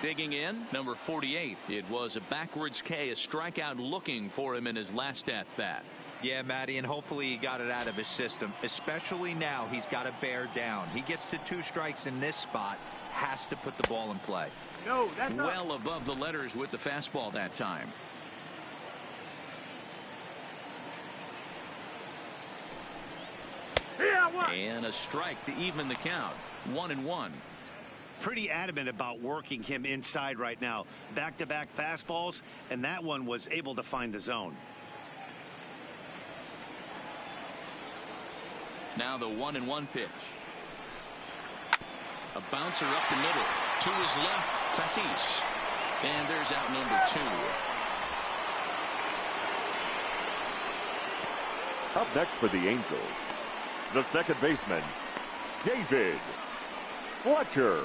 Digging in, number 48. It was a backwards K, a strikeout looking for him in his last at-bat. Yeah, Matty, and hopefully he got it out of his system. Especially now, he's got to bear down. He gets the 2 strikes in this spot, has to put the ball in play. No, that's not. Well above the letters with the fastball that time. And a strike to even the count. 1-1. Pretty adamant about working him inside right now. Back-to-back fastballs, and that one was able to find the zone. Now the 1-1 pitch. A bouncer up the middle. To his left, Tatis. And there's out number 2. Up next for the Angels, the second baseman, David Fletcher.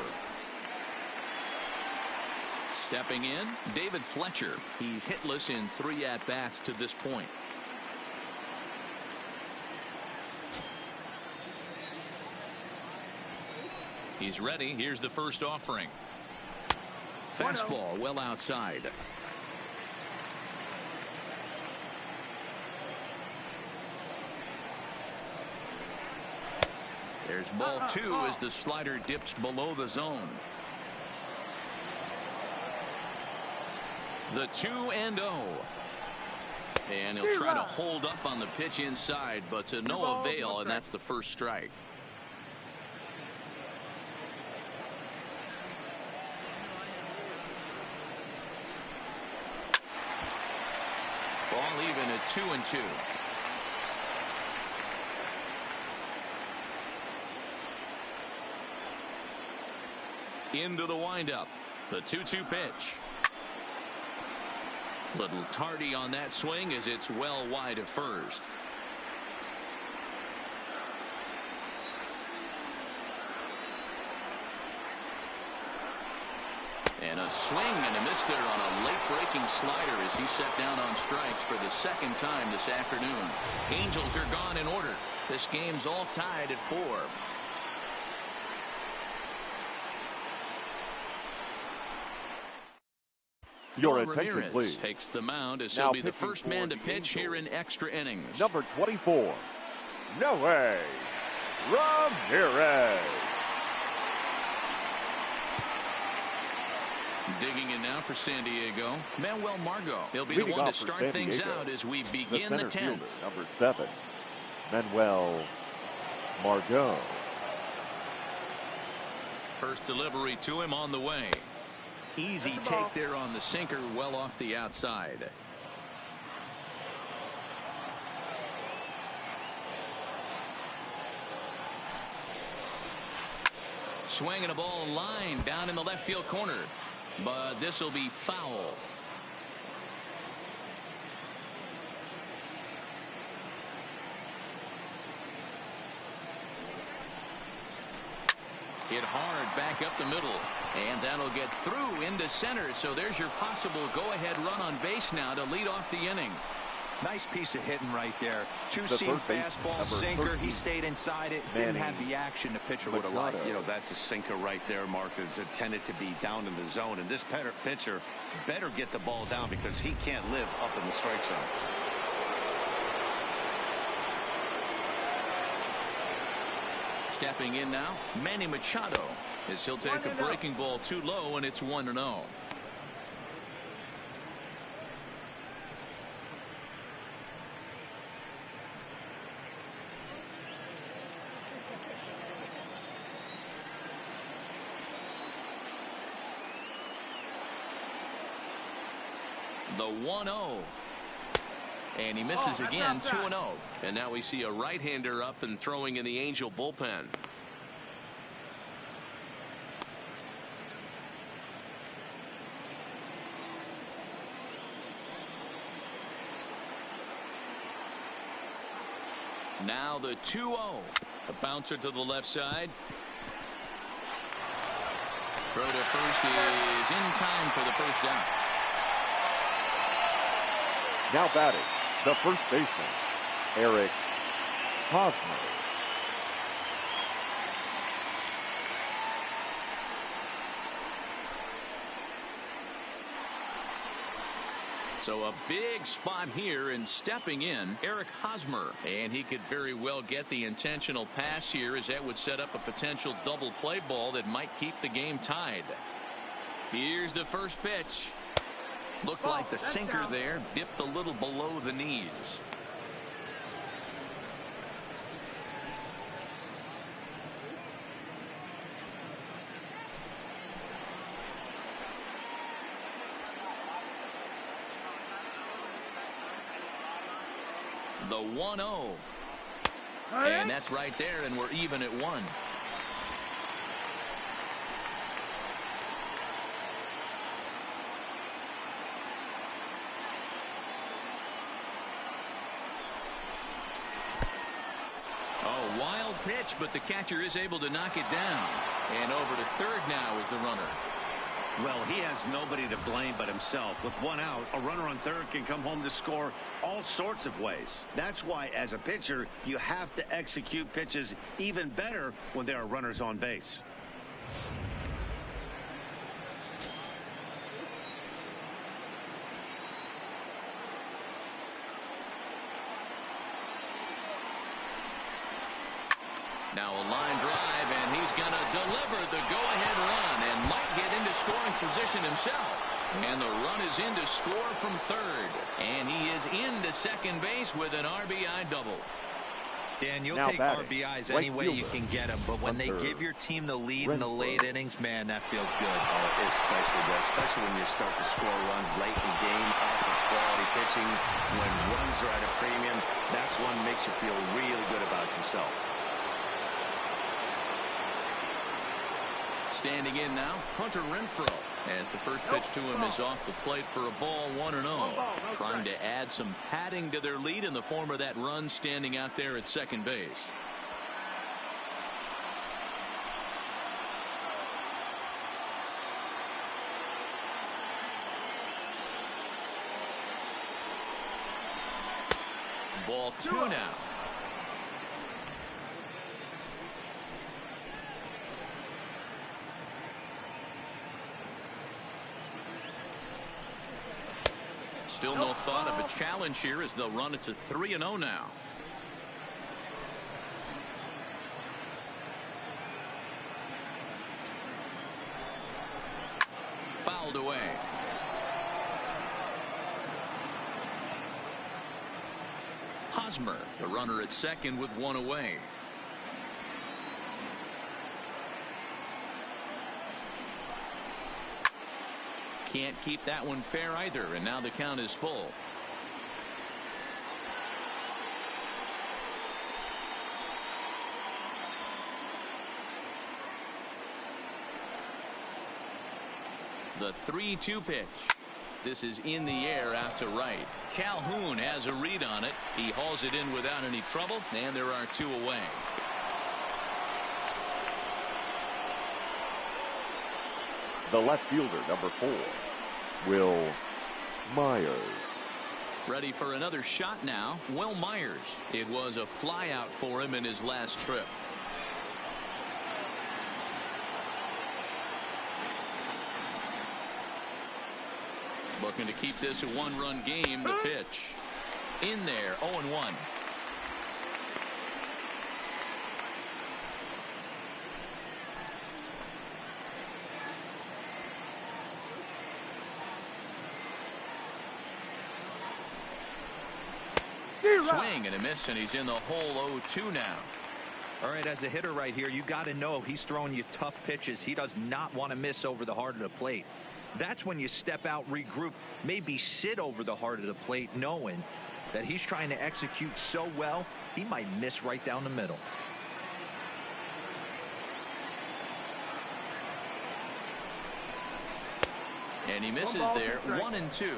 Stepping in, David Fletcher. He's hitless in 3 at-bats to this point. He's ready. Here's the first offering. Fastball well outside. There's ball 2 as the slider dips below the zone. The 2-0. And he'll try to hold up on the pitch inside, but to no avail, and that's the first strike. All even at 2-2. Into the windup. The 2-2 pitch. Little tardy on that swing as it's well wide of first. And a swing and a miss there on a late breaking slider as he set down on strikes for the second time this afternoon. Angels are gone in order. This game's all tied at 4. Your attention, Ramirez please. Takes the mound as Now he'll be the first man to pitch here in extra innings. Number 24, Noe Ramirez. Digging in now for San Diego, Manuel Margot. He'll be the one to start things out as we begin the 10th. Number 7, Manuel Margot. First delivery to him on the way. Easy take there on the sinker, well off the outside. Swinging a ball line down in the left field corner, but this will be foul. Hit hard back up the middle, and that'll get through into center. So there's your possible go-ahead run on base now to lead off the inning. Nice piece of hitting right there. Two-seam fastball, sinker. He stayed inside it. Didn't have the action the pitcher would have liked. You know, that's a sinker right there, Mark. It's intended to be down in the zone. And this pitcher better get the ball down because he can't live up in the strike zone. Stepping in now, Manny Machado, as he'll take a breaking ball too low, and it's 1-0. The 1-0. And he misses again, 2-0. And now we see a right-hander up and throwing in the Angel bullpen. Now the 2-0. A bouncer to the left side. Throw to first is in time for the first down. Now batting, the first baseman, Eric Hosmer. So a big spot here, and stepping in, Eric Hosmer. And he could very well get the intentional pass here, as that would set up a potential double play ball that might keep the game tied. Here's the first pitch. Looked like the sinker there dipped a little below the knees. The 1-0. And that's right there, and we're even at 1. Wild pitch, but the catcher is able to knock it down. And over to third now is the runner. Well, he has nobody to blame but himself. With one out, a runner on third can come home to score all sorts of ways. That's why, as a pitcher, you have to execute pitches even better when there are runners on base. Now a line drive, and he's going to deliver the go-ahead run and might get into scoring position himself. And the run is in to score from third. And he is into second base with an RBI double. Dan, you'll take RBIs any way you can get them, but when they give your team the lead in the late innings, man, that feels good. Oh, especially when you start to score runs late in the game off of quality pitching, when runs are at a premium, that's one that makes you feel really good about yourself. Standing in now, Hunter Renfroe, as the first pitch to him is off the plate for a ball, 1-0. Trying to add some padding to their lead in the form of that run standing out there at second base. Ball 2 now. Still no thought of a challenge here as they'll run it to 3-0 now. Fouled away. Hosmer, the runner at second with one away. Can't keep that one fair either, and now the count is full. The 3-2 pitch. This is in the air out to right. Calhoun has a read on it. He hauls it in without any trouble, and there are 2 away. The left fielder, number 4, Will Myers. Ready for another shot now. Will Myers. It was a flyout for him in his last trip. Looking to keep this a one-run game. The pitch in there. 0-1. Swing and a miss, and he's in the hole. 0-2 now. All right, as a hitter right here, you got to know he's throwing you tough pitches. He does not want to miss over the heart of the plate. That's when you step out, regroup, maybe sit over the heart of the plate, knowing that he's trying to execute so well, he might miss right down the middle. And he misses there. 1-2.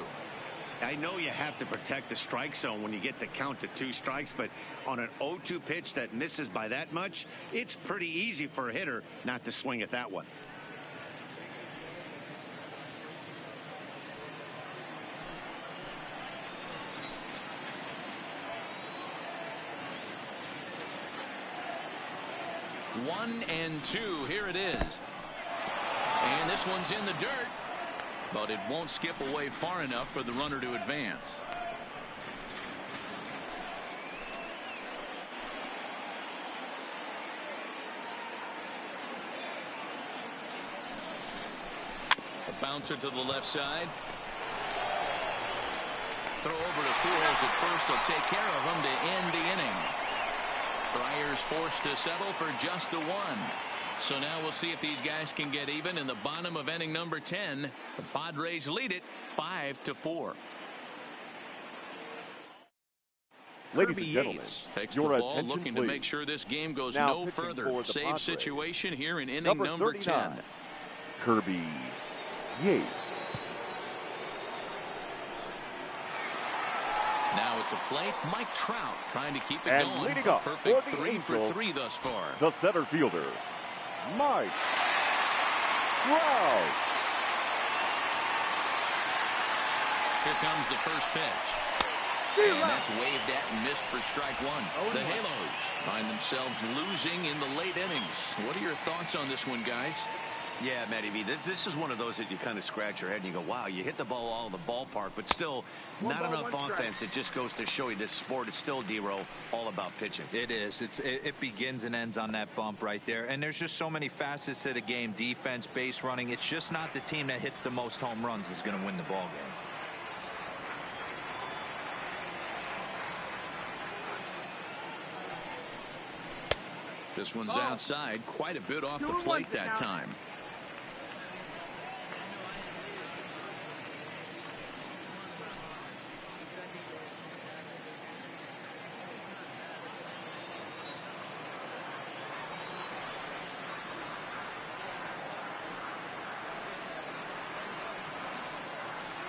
I know you have to protect the strike zone when you get the count to 2 strikes, but on an 0-2 pitch that misses by that much, it's pretty easy for a hitter not to swing at that one. One and 2. Here it is. And this one's in the dirt. But it won't skip away far enough for the runner to advance. A bouncer to the left side. Throw over to Pujols at first will take care of him to end the inning. Breyer's forced to settle for just the 1. So now we'll see if these guys can get even in the bottom of inning number 10. The Padres lead it 5-4. Ladies and gentlemen, takes the ball, looking to make sure this game goes no further. Save situation here in inning number 10. Kirby Yates. Now at the plate, Mike Trout trying to keep it and going. Leading up Perfect for the 3 for Angels, 3 thus far. The center fielder, Mike Trout. Here comes the first pitch. And that's waved at and missed for strike 1. The Halos find themselves losing in the late innings. What are your thoughts on this one, guys? Yeah, Matty V, this is one of those that you kind of scratch your head and you go, wow, you hit the ball all in the ballpark, but still not enough offense. It just goes to show you this sport is still, D-Row, all about pitching. It is. It begins and ends on that bump right there. And there's just so many facets to the game. Defense, base running. It's just not the team that hits the most home runs is going to win the ball game. This one's outside, quite a bit off the plate that time.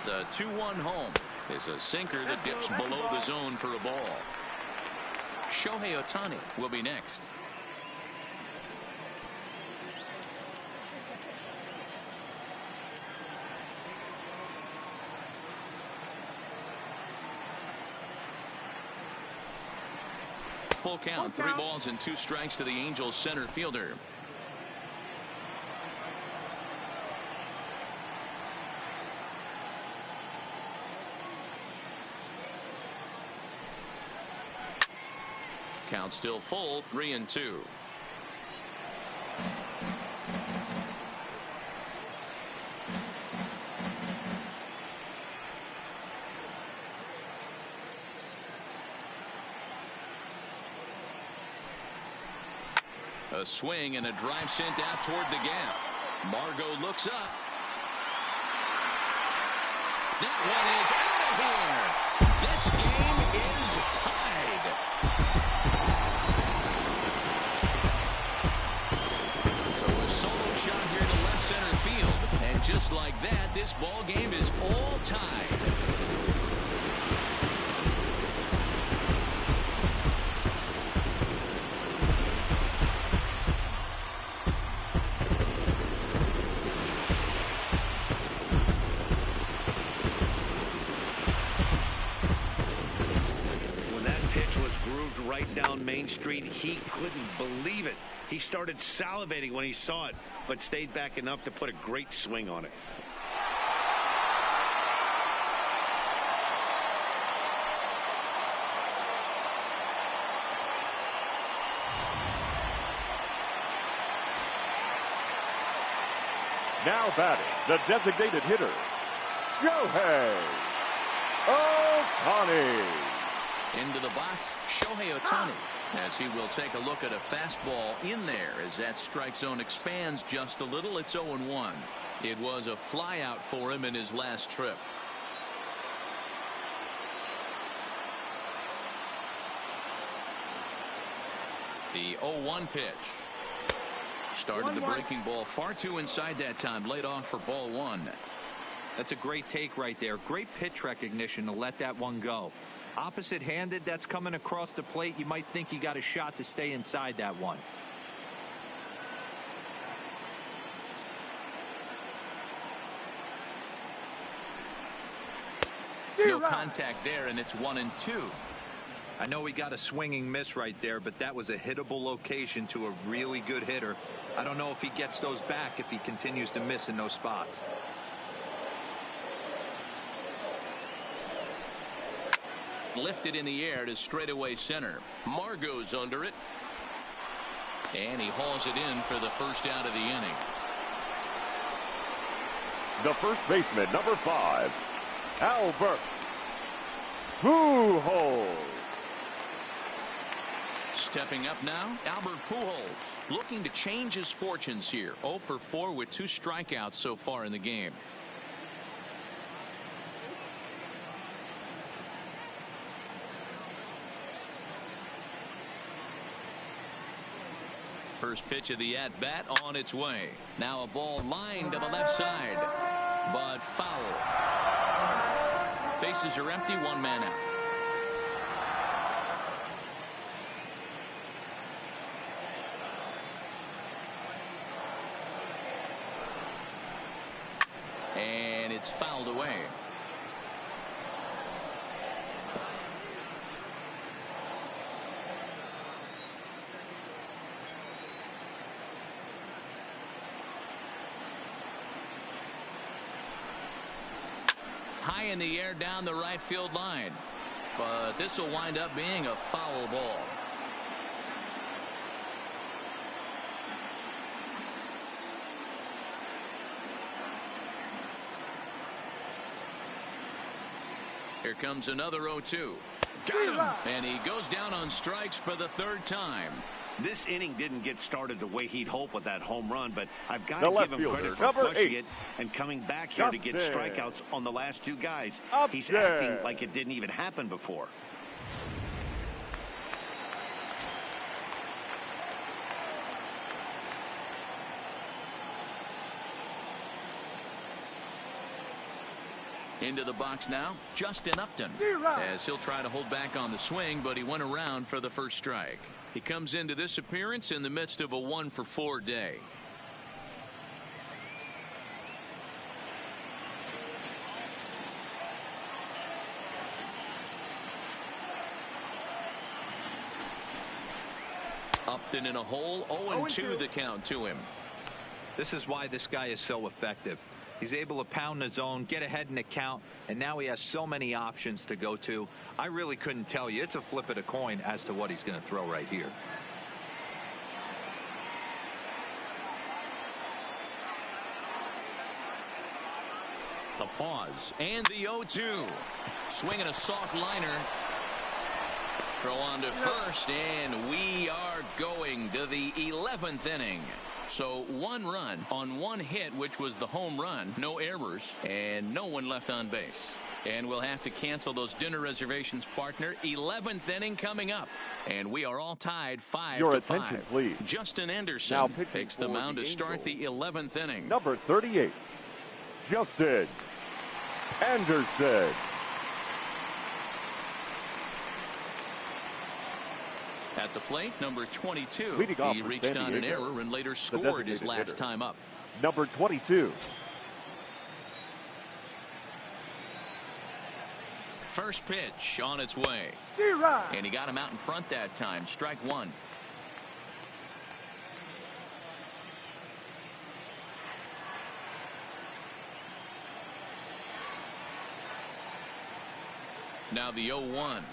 The 2-1 home is a sinker that dips below the zone for a ball. Shohei Ohtani will be next. Full count, 3 balls and 2 strikes to the Angels center fielder. Count still full, 3-2. A swing and a drive sent out toward the gap. Margot looks up. That one is out of here. This game is tied. So a solo shot here to left center field. And just like that, this ball game is all tied. Right down Main Street, he couldn't believe it. He started salivating when he saw it, but stayed back enough to put a great swing on it. Now batting, the designated hitter, Shohei Ohtani. Into the box, Shohei Ohtani, as he will take a look at a fastball in there as that strike zone expands just a little. It's 0-1. It was a flyout for him in his last trip. The 0-1 pitch. Started the breaking ball far too inside that time. Laid off for ball 1. That's a great take right there. Great pitch recognition to let that one go. Opposite handed, that's coming across the plate. You might think you got a shot to stay inside that one. No contact there, and it's 1-2. I know he got a swinging miss right there, but that was a hittable location to a really good hitter. I don't know if he gets those back if he continues to miss in those spots. Lifted in the air to straightaway center. Margot's under it. And he hauls it in for the first out of the inning. The first baseman, number 5, Albert Pujols. Stepping up now, Albert Pujols looking to change his fortunes here. 0 for 4 with 2 strikeouts so far in the game. First pitch of the at-bat on its way. Now a ball lined to the left side, but foul. Bases are empty, 1 man out. And it's fouled away. High in the air down the right field line, but this will wind up being a foul ball. Here comes another 0-2. Got him, and he goes down on strikes for the 3rd time. This inning didn't get started the way he'd hoped with that home run, but I've got to give him credit for flushing it and coming back here to get strikeouts on the last 2 guys. He's acting like it didn't even happen before. Into the box now, Justin Upton, as he'll try to hold back on the swing, but he went around for the first strike. He comes into this appearance in the midst of a 1-for-4 day. Upton in a hole, 0-2 the count to him. This is why this guy is so effective. He's able to pound the zone, get ahead in the count, and now he has so many options to go to. I really couldn't tell you. It's a flip of the coin as to what he's going to throw right here. The pause and the 0-2. Swinging a soft liner. Throw on to first, and we are going to the 11th inning. So 1 run on 1 hit, which was the home run. No errors, and no one left on base. And we'll have to cancel those dinner reservations, partner. 11th inning coming up. And we are all tied 5-5. Your attention, please. Justin Anderson takes the mound to start the 11th inning. Number 38, Justin Anderson. At the plate, number 22. He reached on an error and later scored his last time up. Number 22. First pitch on its way. And he got him out in front that time. Strike 1. Now the 0-1.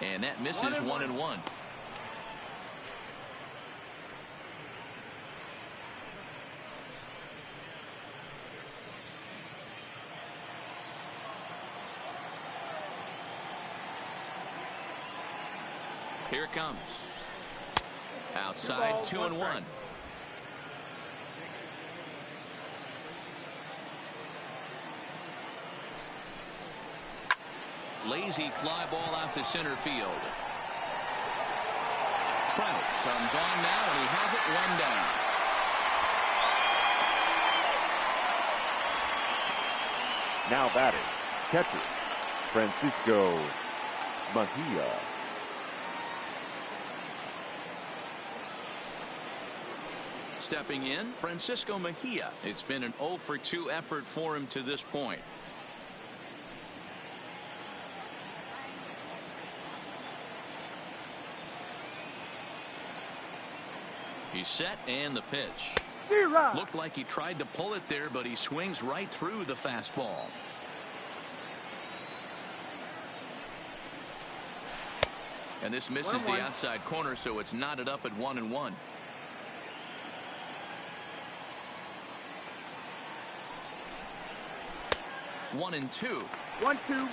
And that misses 1-1. Here it comes. Outside, 2-1. Lazy fly ball out to center field. Trout comes on now, and he has it 1 down. Now batting, catcher Francisco Mejia. Stepping in, Francisco Mejia. It's been an 0-for-2 effort for him to this point. He's set, and the pitch. Looked like he tried to pull it there, but he swings right through the fastball. And this misses the outside corner, so it's knotted up at 1-1. One and two. 1-2.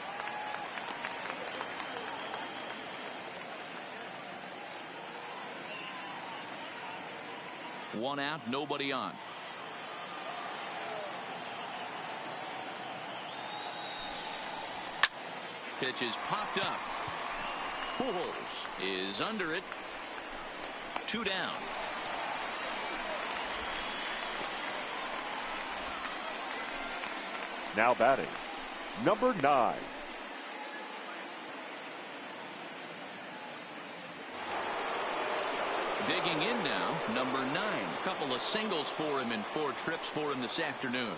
One out, nobody on. Pitch is popped up. Pujols is under it. 2 down. Now batting, number 9. Digging in now, number 9. Couple of singles for him and 4 trips for him this afternoon.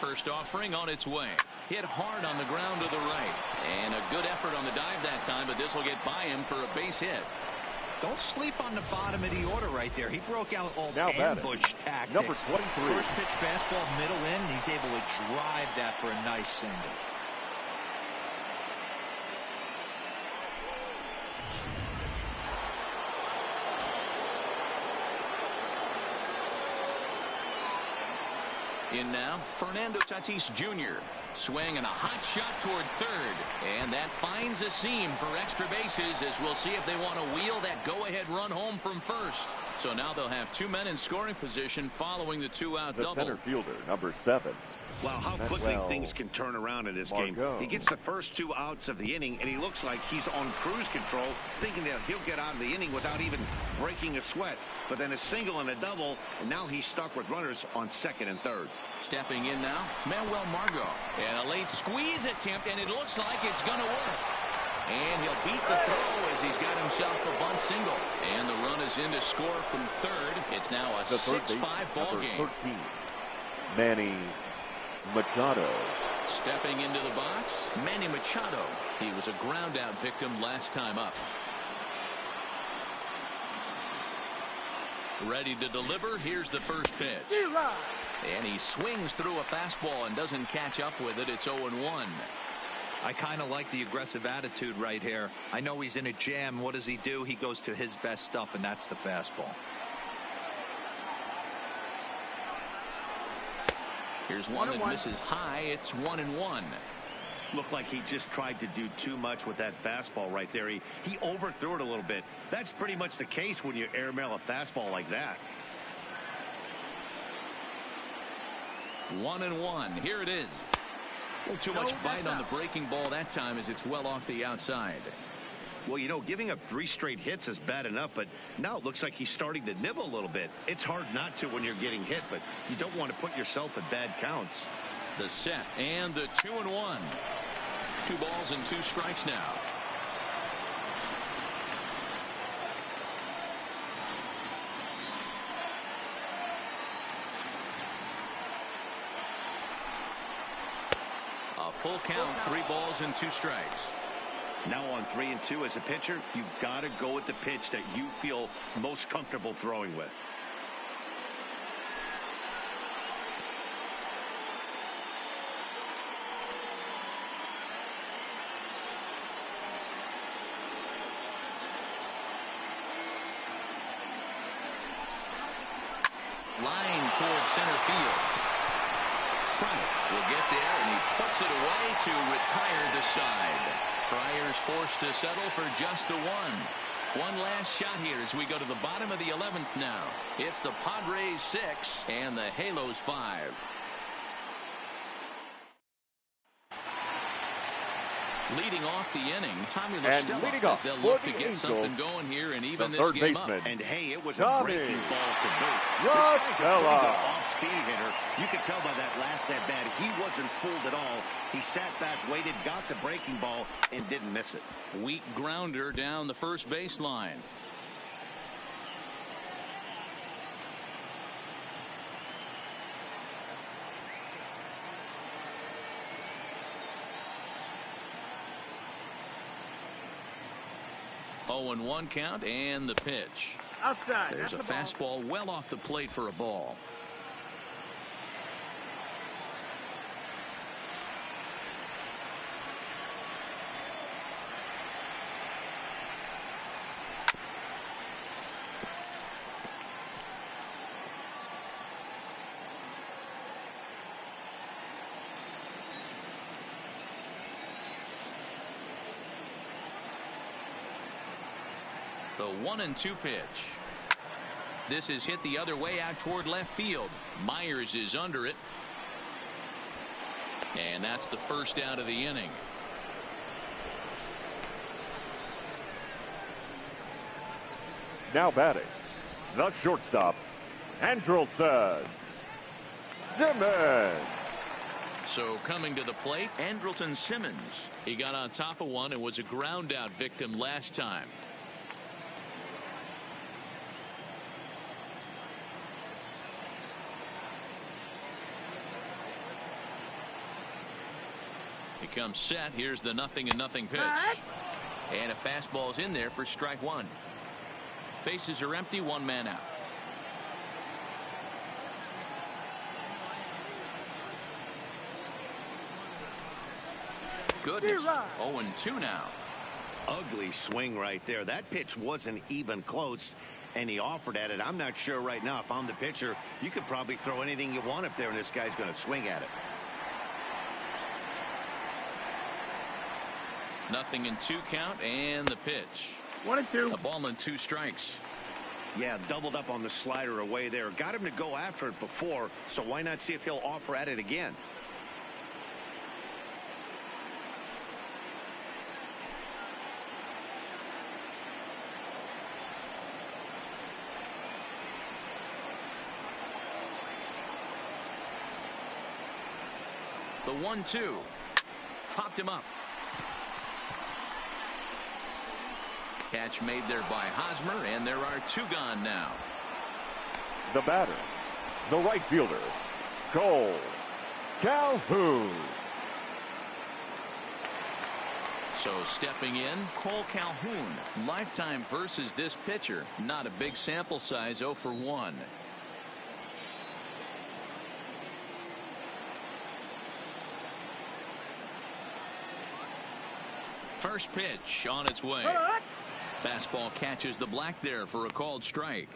First offering on its way. Hit hard on the ground to the right. And a good effort on the dive that time, but this will get by him for a base hit. Don't sleep on the bottom of the order right there. He broke out all ambush tactics. Number 23. First pitch fastball, middle in. He's able to drive that for a nice single. In now, Fernando Tatis Jr. Swing and a hot shot toward third. And that finds a seam for extra bases, as we'll see if they want to wheel that go-ahead run home from first. So now they'll have 2 men in scoring position following the 2-out double. The center fielder, number 7, Well, how quickly things can turn around in this game. He gets the first 2 outs of the inning, and he looks like he's on cruise control, thinking that he'll get out of the inning without even breaking a sweat. But then a single and a double, and now he's stuck with runners on second and third. Stepping in now, Manuel Margot. And a late squeeze attempt, and it looks like it's going to work. And he'll beat the throw as he's got himself a bunt single. And the run is in to score from third. It's now a 6-5 ball game. 13, Manny Machado. Stepping into the box, Manny Machado. He was a ground out victim last time up. Ready to deliver. Here's the first pitch. And he swings through a fastball and doesn't catch up with it. It's 0-1. I kind of like the aggressive attitude right here. I know he's in a jam. What does he do? He goes to his best stuff, and that's the fastball. Here's one that misses high. It's 1-1. Looked like he just tried to do too much with that fastball right there. He overthrew it a little bit. That's pretty much the case when you airmail a fastball like that. 1-1. Here it is. Too much bite on the breaking ball that time as it's well off the outside. Well, you know, giving up 3 straight hits is bad enough, but now it looks like he's starting to nibble a little bit. It's hard not to when you're getting hit, but you don't want to put yourself in bad counts. The set and the 2-1. 2 balls and 2 strikes now. A full count, 3 balls and 2 strikes. Now on 3-2 as a pitcher, you've got to go with the pitch that you feel most comfortable throwing with. Line toward center field. Trout will get there, and he puts it away to retire the side. Fryer's forced to settle for just a 1. One last shot here as we go to the bottom of the 11th now. It's the Padres 6 and the Halos 5. Leading off the inning, Tommy LaStella, they'll look to get something going here and even this game up. And hey, it was a breaking ball to boot. This guy's a pretty good off-speed hitter. You could tell by that last at-bat, he wasn't fooled at all. He sat back, waited, got the breaking ball, and didn't miss it. Weak grounder down the first baseline. And 1 count and the pitch. Outside. There's a fastball well off the plate for a ball. The 1-2 pitch. This is hit the other way out toward left field. Myers is under it. And that's the first out of the inning. Now batting, the shortstop, Andrelton Simmons. So coming to the plate, Andrelton Simmons. He got on top of one and was a ground out victim last time. He comes set. Here's the 0-0 pitch. And a fastball's in there for strike 1. Bases are empty, 1 man out. Goodness. 0-2 now. Ugly swing right there. That pitch wasn't even close, and he offered at it. I'm not sure right now if I'm the pitcher. You could probably throw anything you want up there, and this guy's going to swing at it. 0-2 count and the pitch. 1-2. A ball and 2 strikes. Yeah, doubled up on the slider away there. Got him to go after it before, so why not see if he'll offer at it again? The 1-2. Popped him up. Catch made there by Hosmer, and there are 2 gone now. The batter, the right fielder, Cole Calhoun. So stepping in, Cole Calhoun. Lifetime versus this pitcher. Not a big sample size, 0 for 1. First pitch on its way. Fastball catches the black there for a called strike.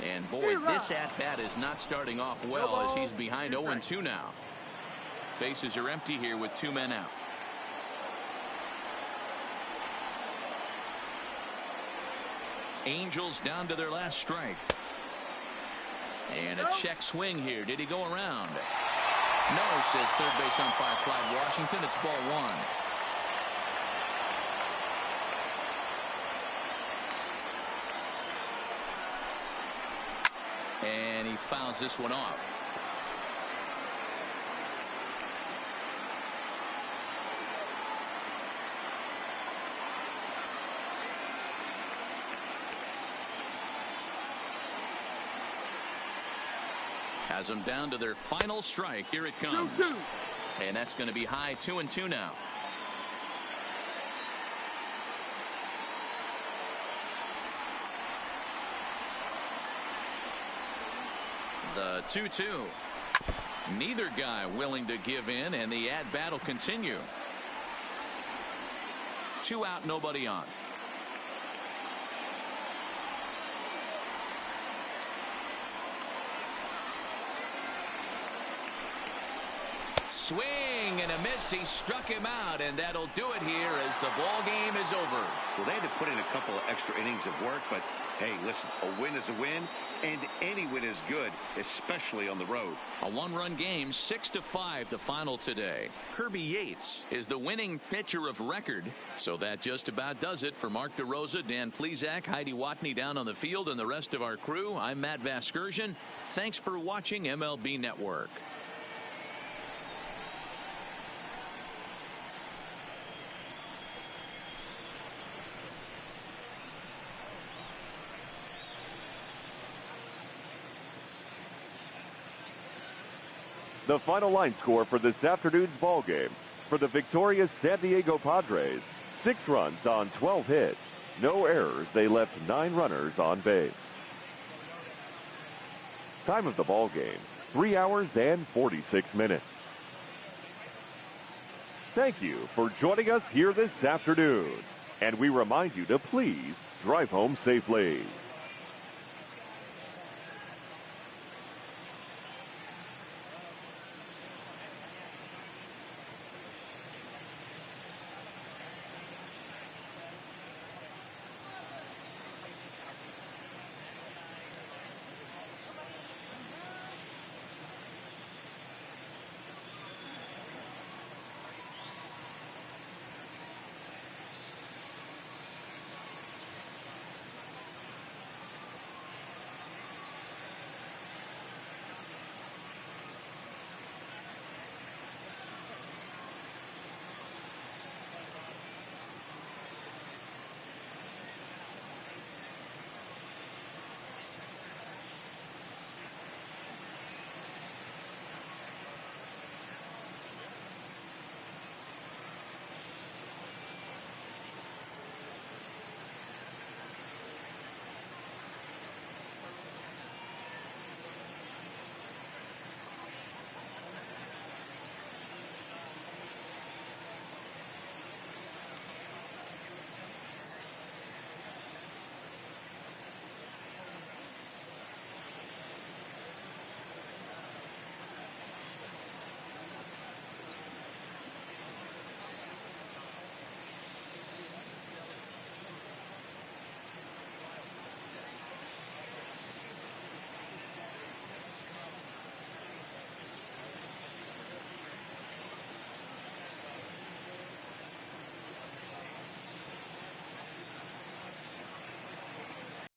And boy, this at-bat is not starting off well as he's behind 0-2 now. Bases are empty here with 2 men out. Angels down to their last strike. And a check swing here. Did he go around? No, says third base umpire Clyde Washington. It's ball 1. And he fouls this one off. Has them down to their final strike. Here it comes. 2-2. And that's going to be high. 2-2 now. The 2-2. Neither guy willing to give in, and the at-bat will continue. 2 out, nobody on. Swing and a miss. He struck him out, and that'll do it here as the ball game is over. Well, they had to put in a couple of extra innings of work, but hey, listen, a win is a win, and any win is good, especially on the road. A 1-run game, 6-5 the final today. Kirby Yates is the winning pitcher of record. So that just about does it for Mark DeRosa, Dan Plesac, Heidi Watney down on the field, and the rest of our crew. I'm Matt Vasgersian. Thanks for watching MLB Network. The final line score for this afternoon's ball game. For the victorious San Diego Padres, 6 runs on 12 hits. No errors. They left 9 runners on base. Time of the ball game, 3 hours and 46 minutes. Thank you for joining us here this afternoon. And we remind you to please drive home safely.